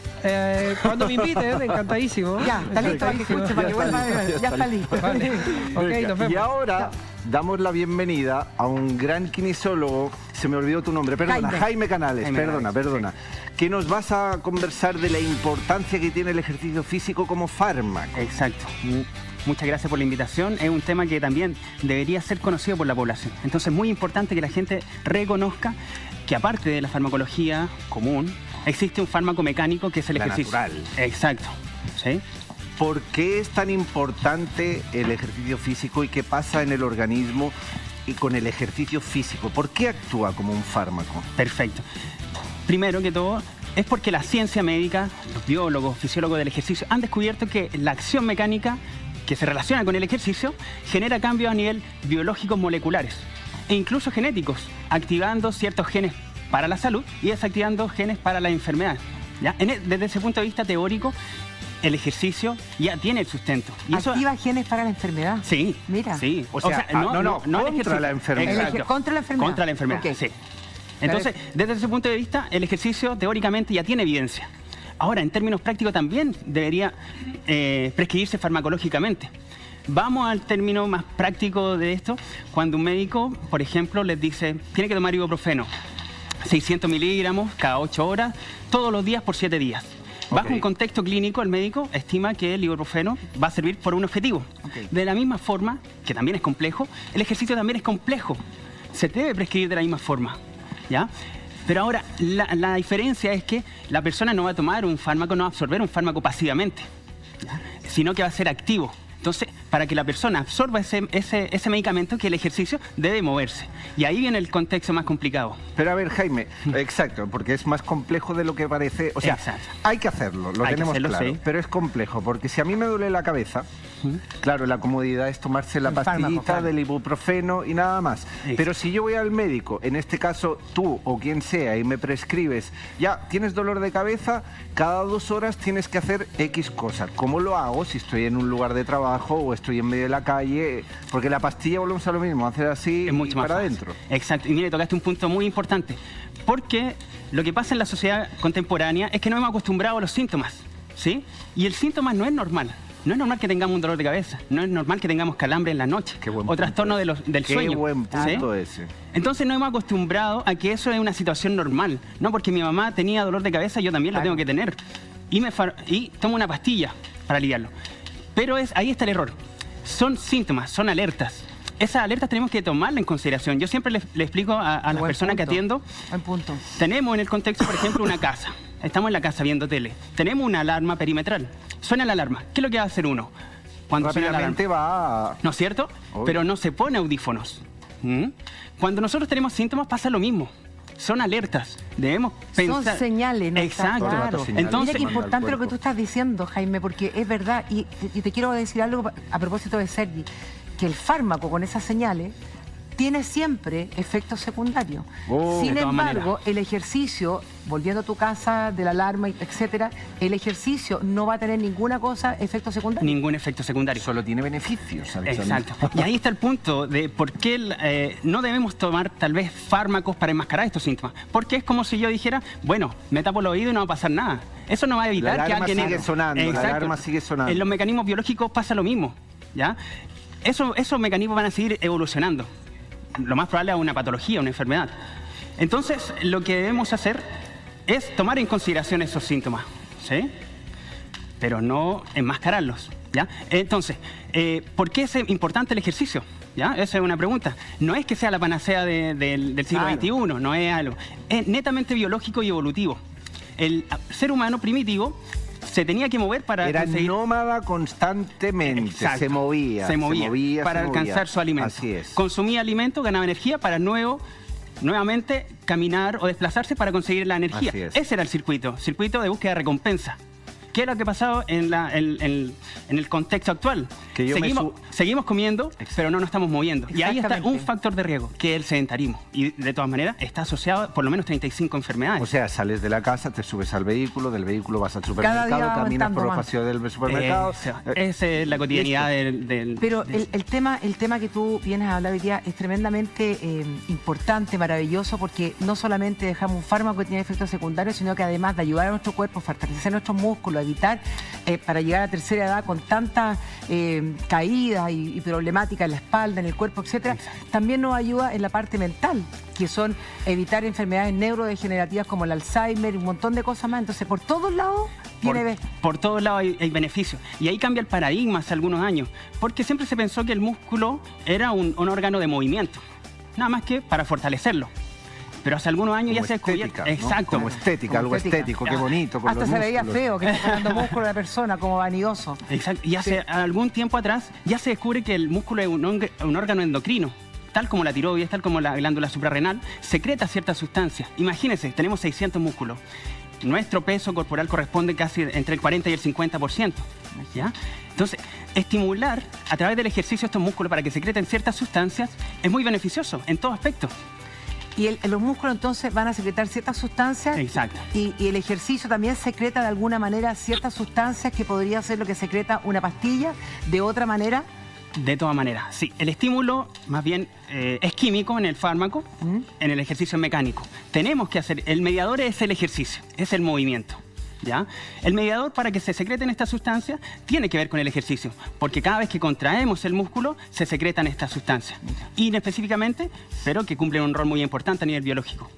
Cuando me inviten, encantadísimo. Ya, está listo para que escuche, para que vuelva a ver. Ya está listo. Vale. Okay, nos vemos. Y ahora damos la bienvenida a un gran kinesiólogo, se me olvidó tu nombre, perdona, Jaime Canales, perdona, que nos vas a conversar de la importancia que tiene el ejercicio físico como fármaco. Exacto. Muchas gracias por la invitación. Es un tema que también debería ser conocido por la población. Entonces es muy importante que la gente reconozca que aparte de la farmacología común, existe un fármaco mecánico que es el ejercicio. Natural. Exacto. ¿Sí? ¿Por qué es tan importante el ejercicio físico y qué pasa en el organismo y con el ejercicio físico? ¿Por qué actúa como un fármaco? Perfecto. Primero que todo, es porque la ciencia médica, los biólogos, fisiólogos del ejercicio, han descubierto que la acción mecánica que se relaciona con el ejercicio genera cambios a nivel biológicos moleculares e incluso genéticos, activando ciertos genes para la salud y desactivando genes para la enfermedad. ¿Ya? Desde ese punto de vista teórico, el ejercicio ya tiene el sustento. Y ¿activa genes para la enfermedad? Sí. Mira. Sí. O sea, no contra la enfermedad. Exacto. ¿Contra la enfermedad? Contra la enfermedad, Okay. sí. Entonces, desde ese punto de vista, el ejercicio teóricamente ya tiene evidencia. Ahora, en términos prácticos también debería prescribirse farmacológicamente. Vamos al término más práctico de esto. Cuando un médico, por ejemplo, les dice, tiene que tomar ibuprofeno, 600 miligramos cada 8 horas, todos los días por 7 días. Bajo un contexto clínico, el médico estima que el ibuprofeno va a servir por un objetivo. De la misma forma, que también es complejo, el ejercicio también es complejo. Se debe prescribir de la misma forma, ¿ya? Pero ahora, la diferencia es que la persona no va a tomar un fármaco, no va a absorber un fármaco pasivamente, ¿ya? Sino que va a ser activo. Entonces, para que la persona absorba ese medicamento, que el ejercicio debe moverse. Y ahí viene el contexto más complicado. Pero a ver, Jaime, exacto, porque es más complejo de lo que parece. O sea, hay que hacerlo, lo tenemos claro, pero es complejo, porque si a mí me duele la cabeza, claro, la comodidad es tomarse la pastillita del ibuprofeno y nada más. Pero si yo voy al médico, en este caso tú o quien sea, y me prescribes, ya, tienes dolor de cabeza, cada 2 horas tienes que hacer X cosas. ¿Cómo lo hago si estoy en un lugar de trabajo o estoy en medio de la calle? Porque la pastilla, volvemos a lo mismo, hacer así es mucho y más para fácil. adentro. Exacto, y mire, tocaste un punto muy importante, porque lo que pasa en la sociedad contemporánea es que no hemos acostumbrado a los síntomas, ¿sí? Y el síntoma no es normal. No es normal que tengamos un dolor de cabeza, no es normal que tengamos calambre en la noche o trastorno del sueño. Qué buen punto ¿sí? ese. Entonces no hemos acostumbrado a que eso es una situación normal, no porque mi mamá tenía dolor de cabeza, yo también lo tengo que tener. Y tomo una pastilla para aliviarlo. Pero ahí está el error. Son síntomas, son alertas. Esas alertas tenemos que tomarlas en consideración. Yo siempre le explico a las personas que atiendo. Buen punto. Tenemos en el contexto, por ejemplo, una casa. Estamos en la casa viendo tele. Tenemos una alarma perimetral. Suena la alarma. ¿Qué es lo que va a hacer uno? Cuando suena la alarma, va a... ¿no es cierto? Obvio. Pero no se pone audífonos. Cuando nosotros tenemos síntomas pasa lo mismo. Son alertas. Debemos pensar. Son señales, ¿no? Exacto. Claro. Entonces, mira qué importante lo que tú estás diciendo, Jaime, porque es verdad. Y te quiero decir algo a propósito de Sergi, que el fármaco con esas señales tiene siempre efectos secundarios. Sin embargo, el ejercicio, volviendo a tu casa, de la alarma, etcétera, el ejercicio no va a tener ninguna cosa, efecto secundario. Ningún efecto secundario. Solo tiene beneficios. ¿Sabes? Exacto. Y ahí está el punto de por qué no debemos tomar tal vez fármacos para enmascarar estos síntomas. Porque es como si yo dijera, bueno, me tapo el oído y no va a pasar nada. Eso no va a evitar que alguien... sigue sonando, exacto. La alarma sigue sonando. En los mecanismos biológicos pasa lo mismo, ¿ya? Esos mecanismos van a seguir evolucionando. Lo más probable es una patología, una enfermedad. Entonces, lo que debemos hacer es tomar en consideración esos síntomas, ¿sí? pero no enmascararlos, ¿ya? Entonces, ¿por qué es importante el ejercicio? ¿Ya? Esa es una pregunta. No es que sea la panacea del siglo XXI, no es algo. Es netamente biológico y evolutivo. El ser humano primitivo se tenía que mover para Era conseguir... nómada constantemente. Exacto. Se movía para alcanzar su alimento. Así es. Consumía alimento, ganaba energía para nuevamente caminar o desplazarse para conseguir la energía. Ese era el circuito de búsqueda de recompensa. ¿Qué es lo que ha pasado en el contexto actual? Que seguimos comiendo, pero no nos estamos moviendo. Y ahí está un factor de riesgo, que es el sedentarismo. Y de todas maneras está asociado a por lo menos 35 enfermedades. O sea, sales de la casa, te subes al vehículo, del vehículo vas al supermercado, caminas por los pasillos del supermercado. Esa es la cotidianidad del... Pero el tema que tú vienes a hablar hoy día es tremendamente importante, maravilloso, porque no solamente dejamos un fármaco que tiene efectos secundarios, sino que además de ayudar a nuestro cuerpo a fortalecer nuestros músculos, evitar para llegar a la tercera edad con tantas caídas y problemáticas en la espalda, en el cuerpo, etcétera, también nos ayuda en la parte mental, que son evitar enfermedades neurodegenerativas como el Alzheimer y un montón de cosas más. Entonces, por todos lados por todos lados hay beneficios. Y ahí cambia el paradigma hace algunos años, porque siempre se pensó que el músculo era un órgano de movimiento, nada más que para fortalecerlo. Pero hace algunos años como ya se descubrió. ¿no? Exacto. Como estética, algo estético, qué bonito. Con hasta se veía feo que está ganando músculo de la persona, como vanidoso. Exacto. Y hace algún tiempo atrás ya se descubre que el músculo es un órgano endocrino. Tal como la tiroides, tal como la glándula suprarrenal, secreta ciertas sustancias. Imagínense, tenemos 600 músculos. Nuestro peso corporal corresponde casi entre el 40 y el 50%. ¿Ya? Entonces, estimular a través del ejercicio estos músculos para que secreten ciertas sustancias es muy beneficioso en todo aspecto. Y los músculos entonces van a secretar ciertas sustancias. Exacto. Y el ejercicio también secreta de alguna manera ciertas sustancias que podría ser lo que secreta una pastilla de otra manera. De todas maneras, sí. El estímulo más bien es químico en el fármaco, en el ejercicio es mecánico. Tenemos que hacer, el mediador es el ejercicio, es el movimiento. ¿Ya? El mediador para que se secreten estas sustancias tiene que ver con el ejercicio, porque cada vez que contraemos el músculo se secretan estas sustancias, inespecíficamente, pero que cumplen un rol muy importante a nivel biológico.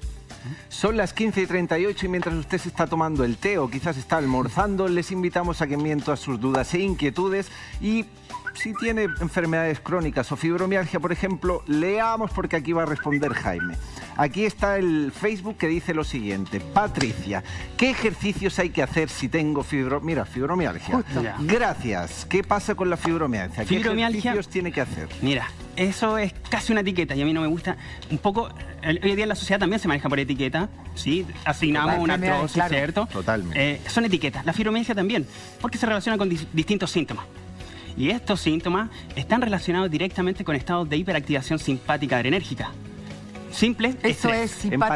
Son las 15:38 y mientras usted se está tomando el té o quizás está almorzando, les invitamos a que envíen todas sus dudas e inquietudes y si tiene enfermedades crónicas o fibromialgia, por ejemplo, leamos porque aquí va a responder Jaime. Aquí está el Facebook que dice lo siguiente. Patricia, ¿qué ejercicios hay que hacer si tengo fibromialgia? Justo. Gracias. ¿Qué pasa con la fibromialgia? ¿Qué ejercicios tiene que hacer? Mira, eso es casi una etiqueta y a mí no me gusta. Un poco, hoy día en la sociedad también se maneja por etiqueta, ¿sí? Asignamos una artrosis, claro. ¿Cierto? Totalmente. Son etiquetas. La fibromialgia también, porque se relaciona con distintos síntomas. Y estos síntomas están relacionados directamente con estados de hiperactivación simpática adrenérgica. Simple, eso estrés. es simpática.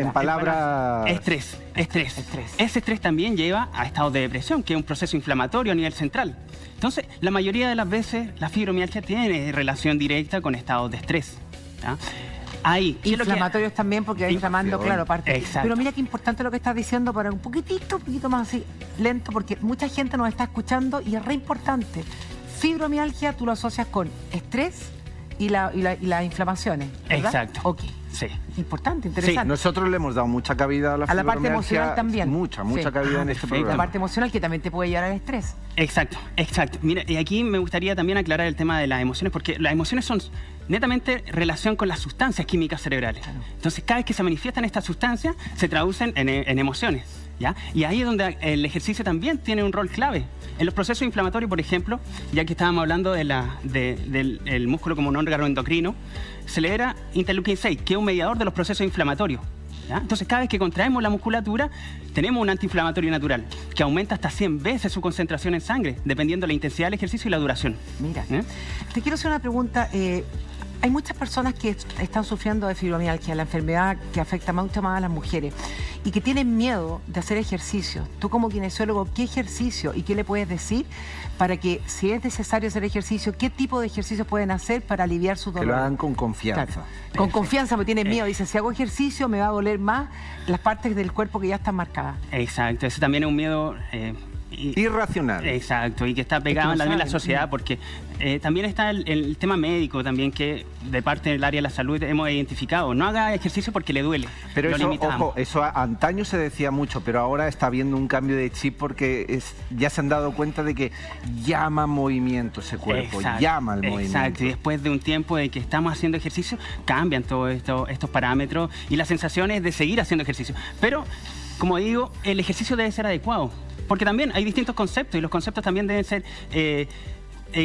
En palabras... Estrés. Ese estrés también lleva a estados de depresión, que es un proceso inflamatorio a nivel central. Entonces, la mayoría de las veces la fibromialgia tiene relación directa con estados de estrés. ¿Ya? Ahí, inflamatorios también, porque va inflamando, claro, parte. Exacto. Pero mira qué importante lo que estás diciendo, para un poquito más así, lento, porque mucha gente nos está escuchando y es re importante. Fibromialgia tú lo asocias con estrés y las inflamaciones, ¿verdad? Exacto. Ok. Sí. Importante, interesante. Sí, nosotros le hemos dado mucha cabida a la fibromialgia. A la parte emocional también. Mucha cabida en este programa. La parte emocional que también te puede llevar al estrés. Exacto. Mira, y aquí me gustaría también aclarar el tema de las emociones, porque las emociones son netamente relación con las sustancias químicas cerebrales. Claro. Entonces, cada vez que se manifiestan estas sustancias, se traducen en emociones. ¿Ya? Y ahí es donde el ejercicio también tiene un rol clave. En los procesos inflamatorios, por ejemplo, ya que estábamos hablando del músculo como un órgano endocrino, se libera interleukin 6, que es un mediador de los procesos inflamatorios. ¿Ya? Entonces, cada vez que contraemos la musculatura, tenemos un antiinflamatorio natural, que aumenta hasta 100 veces su concentración en sangre, dependiendo de la intensidad del ejercicio y la duración. Mira, te quiero hacer una pregunta. Hay muchas personas que están sufriendo de fibromialgia, la enfermedad que afecta mucho más a las mujeres, y que tienen miedo de hacer ejercicio. Tú como kinesiólogo, ¿qué ejercicio y qué le puedes decir para que, si es necesario hacer ejercicio, qué tipo de ejercicios pueden hacer para aliviar su dolor? Que lo hagan con confianza. Claro. Con confianza, porque tienen miedo. Dicen, si hago ejercicio me va a doler más las partes del cuerpo que ya están marcadas. Exacto, ese también es un miedo irracional. Exacto, y que está pegado en la sociedad, porque también está el tema médico también, que de parte del área de la salud hemos identificado. No haga ejercicio porque le duele. Pero eso, ojo, eso antaño se decía mucho, pero ahora está habiendo un cambio de chip porque ya se han dado cuenta de que llama movimiento ese cuerpo, llama el movimiento. Exacto, y después de un tiempo de que estamos haciendo ejercicio, cambian todos estos parámetros y la sensación es de seguir haciendo ejercicio. Pero, como digo, el ejercicio debe ser adecuado. Porque también hay distintos conceptos y los conceptos también deben ser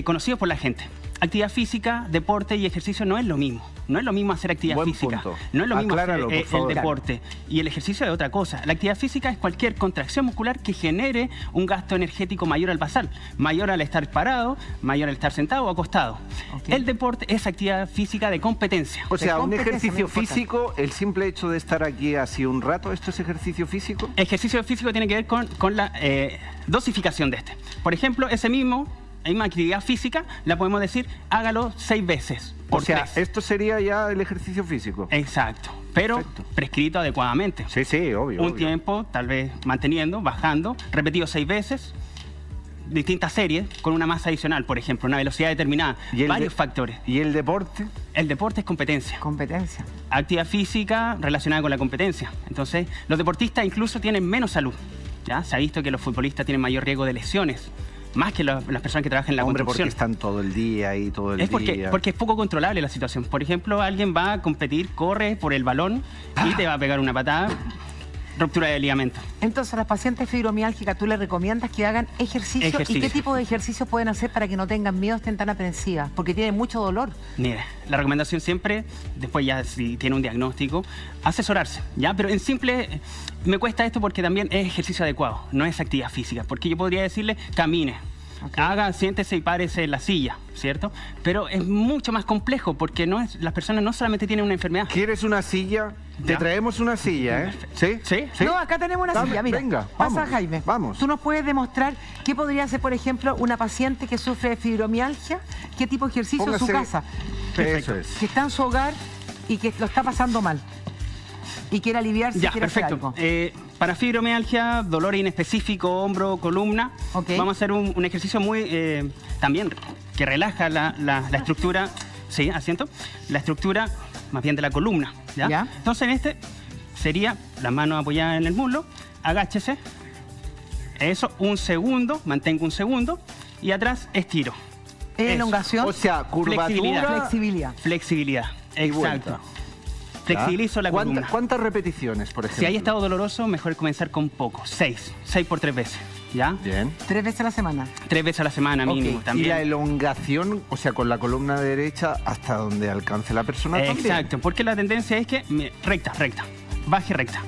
conocidos por la gente. Actividad física, deporte y ejercicio no es lo mismo. No es lo mismo hacer actividad física. Punto. No es lo mismo hacer el deporte. Y el ejercicio es otra cosa. La actividad física es cualquier contracción muscular que genere un gasto energético mayor al basal. Mayor al estar parado, mayor al estar sentado o acostado. El deporte es actividad física de competencia. O sea, un ejercicio físico, el simple hecho de estar aquí así un rato, ¿esto es ejercicio físico? Ejercicio físico tiene que ver con la dosificación de este. Por ejemplo, esa misma actividad física, la podemos decir, hágalo 6 veces. O sea, esto sería ya el ejercicio físico. Exacto, pero prescrito adecuadamente. Sí, sí, obvio. Un tiempo, tal vez manteniendo, bajando, repetido 6 veces, distintas series, con una masa adicional, por ejemplo, una velocidad determinada, varios factores. ¿Y el deporte? El deporte es competencia. Competencia. Actividad física relacionada con la competencia. Entonces, los deportistas incluso tienen menos salud. ¿Ya? Se ha visto que los futbolistas tienen mayor riesgo de lesiones, más que las personas que trabajan en la construcción. Porque están todo el día ahí, todo el día. Porque es poco controlable la situación. Por ejemplo, alguien va a competir, corre por el balón y te va a pegar una patada, ruptura de ligamento. Entonces, a las pacientes fibromiálgicas, ¿tú les recomiendas que hagan ejercicio? ¿Y qué tipo de ejercicios pueden hacer para que no tengan miedo, estén tan aprensivas? Porque tienen mucho dolor. Mira, la recomendación siempre, después ya si tiene un diagnóstico, asesorarse, ¿ya? Pero en simple, me cuesta esto porque también es ejercicio adecuado, no es actividad física. Porque yo podría decirle, camine, haga, siéntese y párese en la silla, ¿cierto? Pero es mucho más complejo porque las personas no solamente tienen una enfermedad. ¿Quieres una silla? Te traemos una silla, ¿eh? ¿Sí? ¿Sí? No, acá tenemos una silla, mira. Venga, pasa, Jaime. Vamos. Tú nos puedes demostrar qué podría hacer, por ejemplo, una paciente que sufre de fibromialgia, qué tipo de ejercicio en su casa. Eso es. Que está en su hogar y que lo está pasando mal. Y quiere aliviarse y quiere hacer algo. Para fibromialgia, dolor inespecífico, hombro, columna, vamos a hacer un ejercicio muy también que relaja la estructura, sí, asiento, la estructura más bien de la columna, ¿ya? Entonces en este sería la mano apoyada en el muslo, agáchese, eso, un segundo, mantengo un segundo y atrás estiro. Elongación. O sea, curvatura. Flexibilidad, exacto. Flexibilizo la columna. ¿Cuántas repeticiones, por ejemplo? Si hay estado doloroso, mejor comenzar con poco. 6 por 3 veces. ¿Ya? Bien. 3 veces a la semana. 3 veces a la semana mínimo también. Y la elongación, o sea, con la columna derecha hasta donde alcance la persona también. Exacto, porque la tendencia es que recta, baje recta.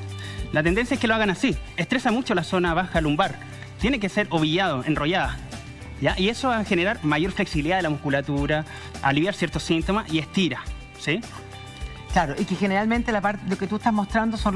La tendencia es que lo hagan así. Estresa mucho la zona baja lumbar. Tiene que ser ovillado, enrollada. ¿Ya? Y eso va a generar mayor flexibilidad de la musculatura, aliviar ciertos síntomas y estira. ¿Sí? Claro, y que generalmente lo que tú estás mostrando son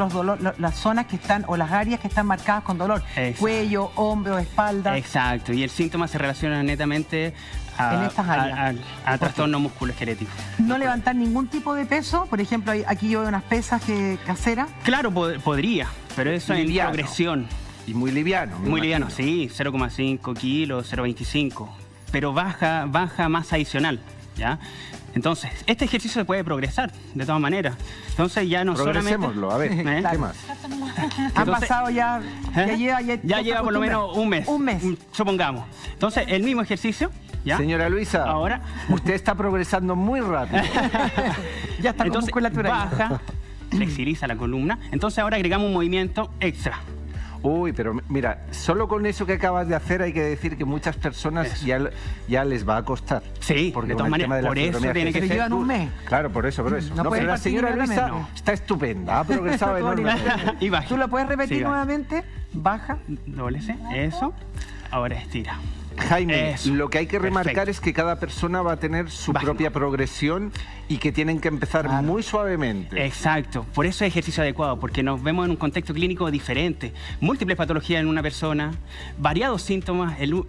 las zonas que están, o las áreas que están marcadas con dolor. Exacto. Cuello, hombro, espalda. Exacto, y el síntoma se relaciona netamente a trastorno musculoesquelético. ¿No levantar ningún tipo de peso? Por ejemplo, aquí yo veo unas pesas caseras. Claro, podría, pero eso es en progresión. Y muy liviano. Muy liviano, sí, 0,5 kilos, 0,25. Pero baja masa adicional, ¿ya? Entonces, este ejercicio se puede progresar, de todas maneras. Entonces ya no solamente... Progresémoslo, a ver, ¿qué más? Han pasado ya... Ya lleva por lo menos un mes. Un mes. Supongamos. Entonces, el mismo ejercicio, ¿ya? Señora Luisa, ahora usted está progresando muy rápido. Ya está con musculatura. Baja, flexibiliza la columna. Entonces ahora agregamos un movimiento extra. Uy, pero mira, solo con eso que acabas de hacer hay que decir que muchas personas ya les va a costar. Sí, porque de todas maneras, por eso tiene que ser... llevan un mes. Claro, por eso. No, pero la señora Luisa está estupenda, ha progresado enormemente. Y baja. ¿Tú lo puedes repetir nuevamente? Baja. Dóblese, eso. Ahora estira. Jaime, lo que hay que remarcar es que cada persona va a tener su propia progresión y que tienen que empezar muy suavemente. Exacto, por eso es ejercicio adecuado, porque nos vemos en un contexto clínico diferente. Múltiples patologías en una persona, variados síntomas, el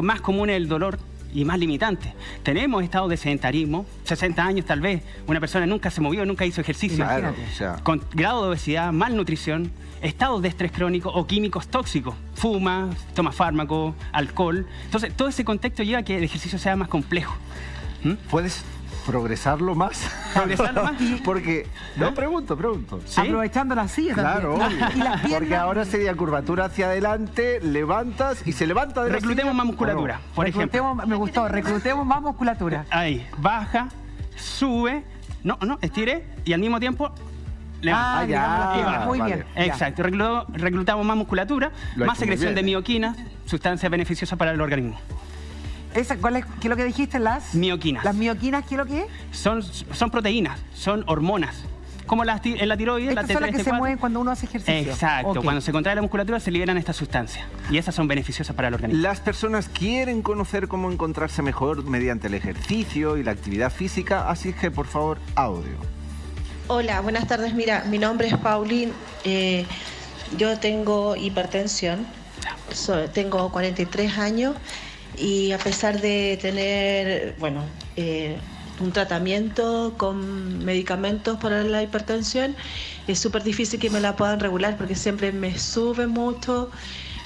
más común es el dolor, y más limitantes. Tenemos estados de sedentarismo, 60 años tal vez, una persona nunca se movió, nunca hizo ejercicio, claro, o sea, con grado de obesidad, malnutrición, estados de estrés crónico o químicos tóxicos, fuma, toma fármaco, alcohol. Entonces, todo ese contexto lleva a que el ejercicio sea más complejo. ¿Puedes progresarlo más? ¿Progresarlo más? Porque, no, pregunto. ¿Sí? Aprovechando la silla Claro, también. obvio. Y las piernas. Porque ahora sería curvatura hacia adelante, levantas y se levanta de la Reclutemos silla, más musculatura, por ejemplo. Me gustó, reclutemos más musculatura. Ahí, baja, sube, estire y al mismo tiempo levanta. Digamos las piernas. Muy vale. bien. Ya. Exacto, reclutamos más musculatura, Lo ha más hecho muy secreción bien, de mioquinas, sustancias beneficiosas para el organismo. ¿Qué es lo que dijiste? Las Mioquinas. Las mioquinas, ¿qué es lo que es? Son proteínas, son hormonas. Como en la tiroides, la Estas son las que se T3, mueven cuando uno hace ejercicio. Exacto, Ok. cuando se contrae la musculatura se liberan estas sustancias y esas son beneficiosas para el organismo. Las personas quieren conocer cómo encontrarse mejor mediante el ejercicio y la actividad física, así que por favor, audio. Hola, buenas tardes. Mira, mi nombre es Pauline. Yo tengo hipertensión. Tengo 43 años y a pesar de tener, un tratamiento con medicamentos para la hipertensión, es súper difícil que me la puedan regular porque siempre me sube mucho.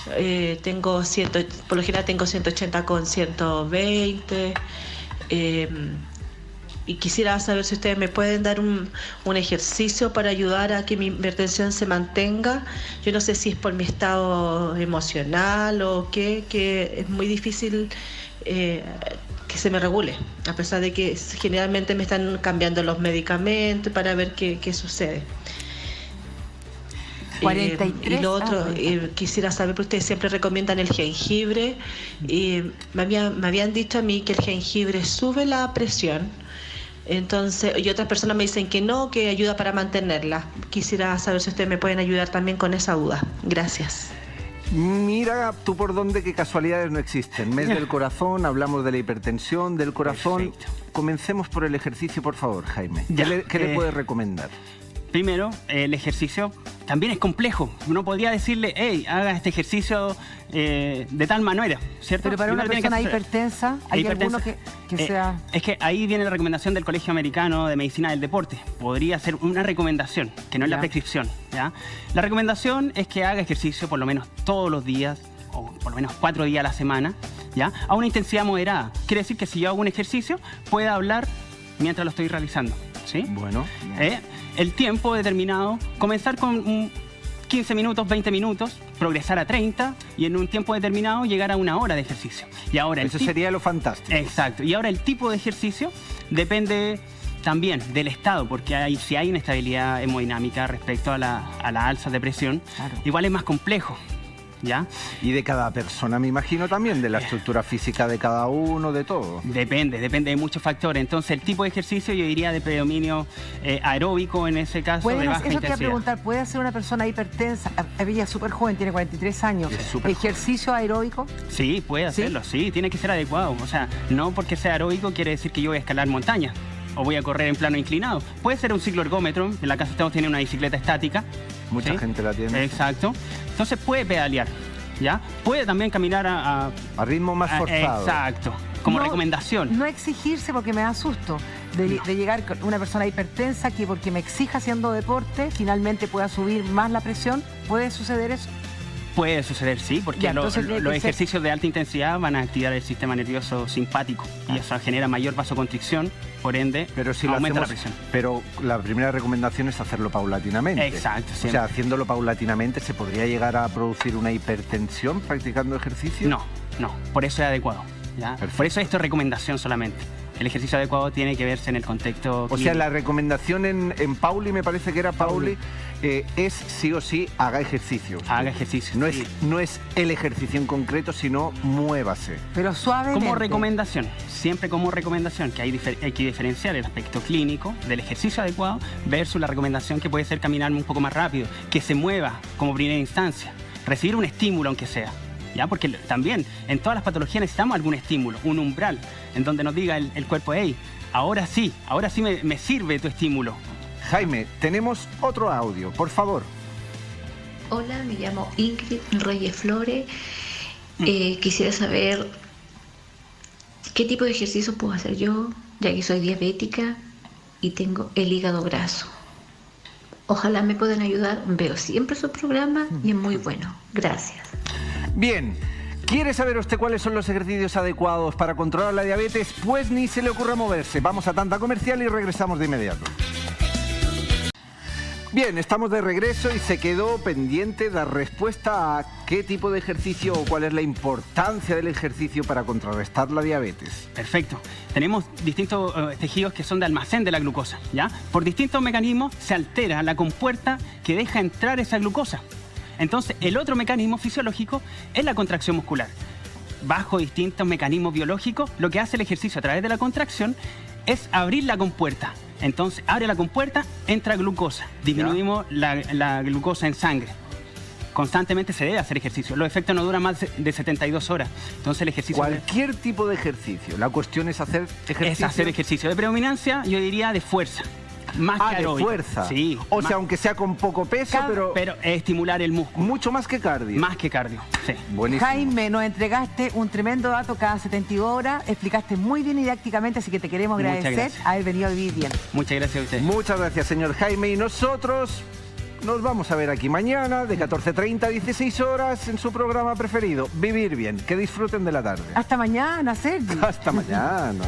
Por lo general tengo 180 con 120. Y quisiera saber si ustedes me pueden dar un ejercicio para ayudar a que mi hipertensión se mantenga. Yo no sé si es por mi estado emocional o qué, que es muy difícil que se me regule, a pesar de que generalmente me están cambiando los medicamentos para ver qué sucede. 43. Y lo otro, quisiera saber, porque ustedes siempre recomiendan el jengibre. Me habían dicho a mí que el jengibre sube la presión. Entonces, y otras personas me dicen que no, que ayuda para mantenerla. Quisiera saber si ustedes me pueden ayudar también con esa duda. Gracias. Mira tú por dónde, qué casualidades no existen. Mes del corazón, hablamos de la hipertensión, del corazón. Perfecto. Comencemos por el ejercicio, por favor, Jaime. Ya, ¿Qué le puedes recomendar? Primero, el ejercicio también es complejo. Uno podría decirle, hey, haga este ejercicio de tal manera, ¿cierto? Pero para una Primero tiene persona que hacer- hipertensa, ¿hay alguno que sea...? Es que ahí viene la recomendación del Colegio Americano de Medicina del Deporte. Podría ser una recomendación, que no es la Ya. prescripción, ¿ya? La recomendación es que haga ejercicio por lo menos todos los días, o por lo menos 4 días a la semana, ¿ya? A una intensidad moderada. Quiere decir que si yo hago un ejercicio, pueda hablar mientras lo estoy realizando, ¿sí? Bueno, El tiempo determinado, comenzar con 15 minutos, 20 minutos, progresar a 30 y en un tiempo determinado llegar a 1 hora de ejercicio. Y ahora eso sería lo fantástico. Exacto. Y ahora el tipo de ejercicio depende también del estado, porque si hay inestabilidad hemodinámica respecto a la alza de presión, Claro. igual es más complejo, ¿ya? Y de cada persona, me imagino también, de la estructura física de cada uno, de todo. Depende de muchos factores. Entonces, el tipo de ejercicio yo diría de predominio aeróbico en ese caso, de baja Eso te iba a intensidad. preguntar, ¿puede ser una persona hipertensa? Ella es súper joven, tiene 43 años. Es súper ¿Ejercicio aeróbico? Sí, puede hacerlo, sí, tiene que ser adecuado. O sea, no porque sea aeróbico quiere decir que yo voy a escalar montañas o voy a correr en plano inclinado. Puede ser un cicloergómetro, en la casa estamos tiene una bicicleta estática. Mucha ¿sí? gente la tiene. Exacto. Entonces puede pedalear, ¿ya? Puede también caminar a A ritmo más forzado. exacto, como No- recomendación. No exigirse porque me da susto de llegar con una persona hipertensa que porque me exija haciendo deporte finalmente pueda subir más la presión. ¿Puede suceder eso? Puede suceder, sí, porque Ya, entonces tiene los que ser- ejercicios de alta intensidad van a activar el sistema nervioso simpático y eso genera mayor vasoconstricción, por ende Pero si lo aumenta la hacemos, presión. pero la primera recomendación es hacerlo paulatinamente. Exacto, O siempre. sea, haciéndolo paulatinamente, ¿se podría llegar a producir una hipertensión practicando ejercicio? No, por eso es adecuado. ¿ya? Perfecto. Por eso esto es recomendación solamente. El ejercicio adecuado tiene que verse en el contexto O sea, clínico. la recomendación en Pauli, me parece que era Pauli, es sí o sí haga ejercicio. Haga ejercicio. No, sí. no es el ejercicio en concreto, sino muévase. Pero suavemente. Como recomendación, siempre como recomendación, que hay que diferenciar el aspecto clínico del ejercicio adecuado versus la recomendación que puede ser caminar un poco más rápido, que se mueva como primera instancia, recibir un estímulo aunque sea. ¿Ya? Porque también en todas las patologías necesitamos algún estímulo, un umbral, en donde nos diga el cuerpo, hey, ahora sí me sirve tu estímulo. Jaime, tenemos otro audio, por favor. Hola, me llamo Ingrid Reyes Flores. Quisiera saber ¿Qué tipo de ejercicio puedo hacer yo, ya que soy diabética y tengo el hígado graso? Ojalá me puedan ayudar. Veo siempre su programa y es muy bueno. Gracias. Bien. ¿Quiere saber usted cuáles son los ejercicios adecuados para controlar la diabetes? Pues ni se le ocurra moverse. Vamos a tanda comercial y regresamos de inmediato. Bien, estamos de regreso y se quedó pendiente dar respuesta a qué tipo de ejercicio o cuál es la importancia del ejercicio para contrarrestar la diabetes. Perfecto. Tenemos distintos tejidos que son de almacén de la glucosa, ¿ya? Por distintos mecanismos se altera la compuerta que deja entrar esa glucosa. Entonces, el otro mecanismo fisiológico es la contracción muscular. Bajo distintos mecanismos biológicos, lo que hace el ejercicio a través de la contracción es abrir la compuerta. Entonces, abre la compuerta, entra glucosa. Disminuimos la glucosa en sangre. Constantemente se debe hacer ejercicio. Los efectos no duran más de 72 horas. Entonces, el ejercicio... Cualquier tipo de ejercicio. La cuestión es hacer ejercicio. Es hacer ejercicio de predominancia, yo diría de fuerza. Más que aeróbico. De fuerza. Sí. O sea, aunque sea con poco peso, pero estimular el músculo. Mucho más que cardio. Más que cardio, sí. Buenísimo. Jaime, nos entregaste un tremendo dato cada 72 horas. Explicaste muy bien didácticamente, así que te queremos agradecer haber venido a vivir bien. Muchas gracias a usted. Muchas gracias, señor Jaime. Y nosotros nos vamos a ver aquí mañana de 14:30 a 16 horas en su programa preferido, Vivir Bien. Que disfruten de la tarde. Hasta mañana, Sergio. Hasta mañana.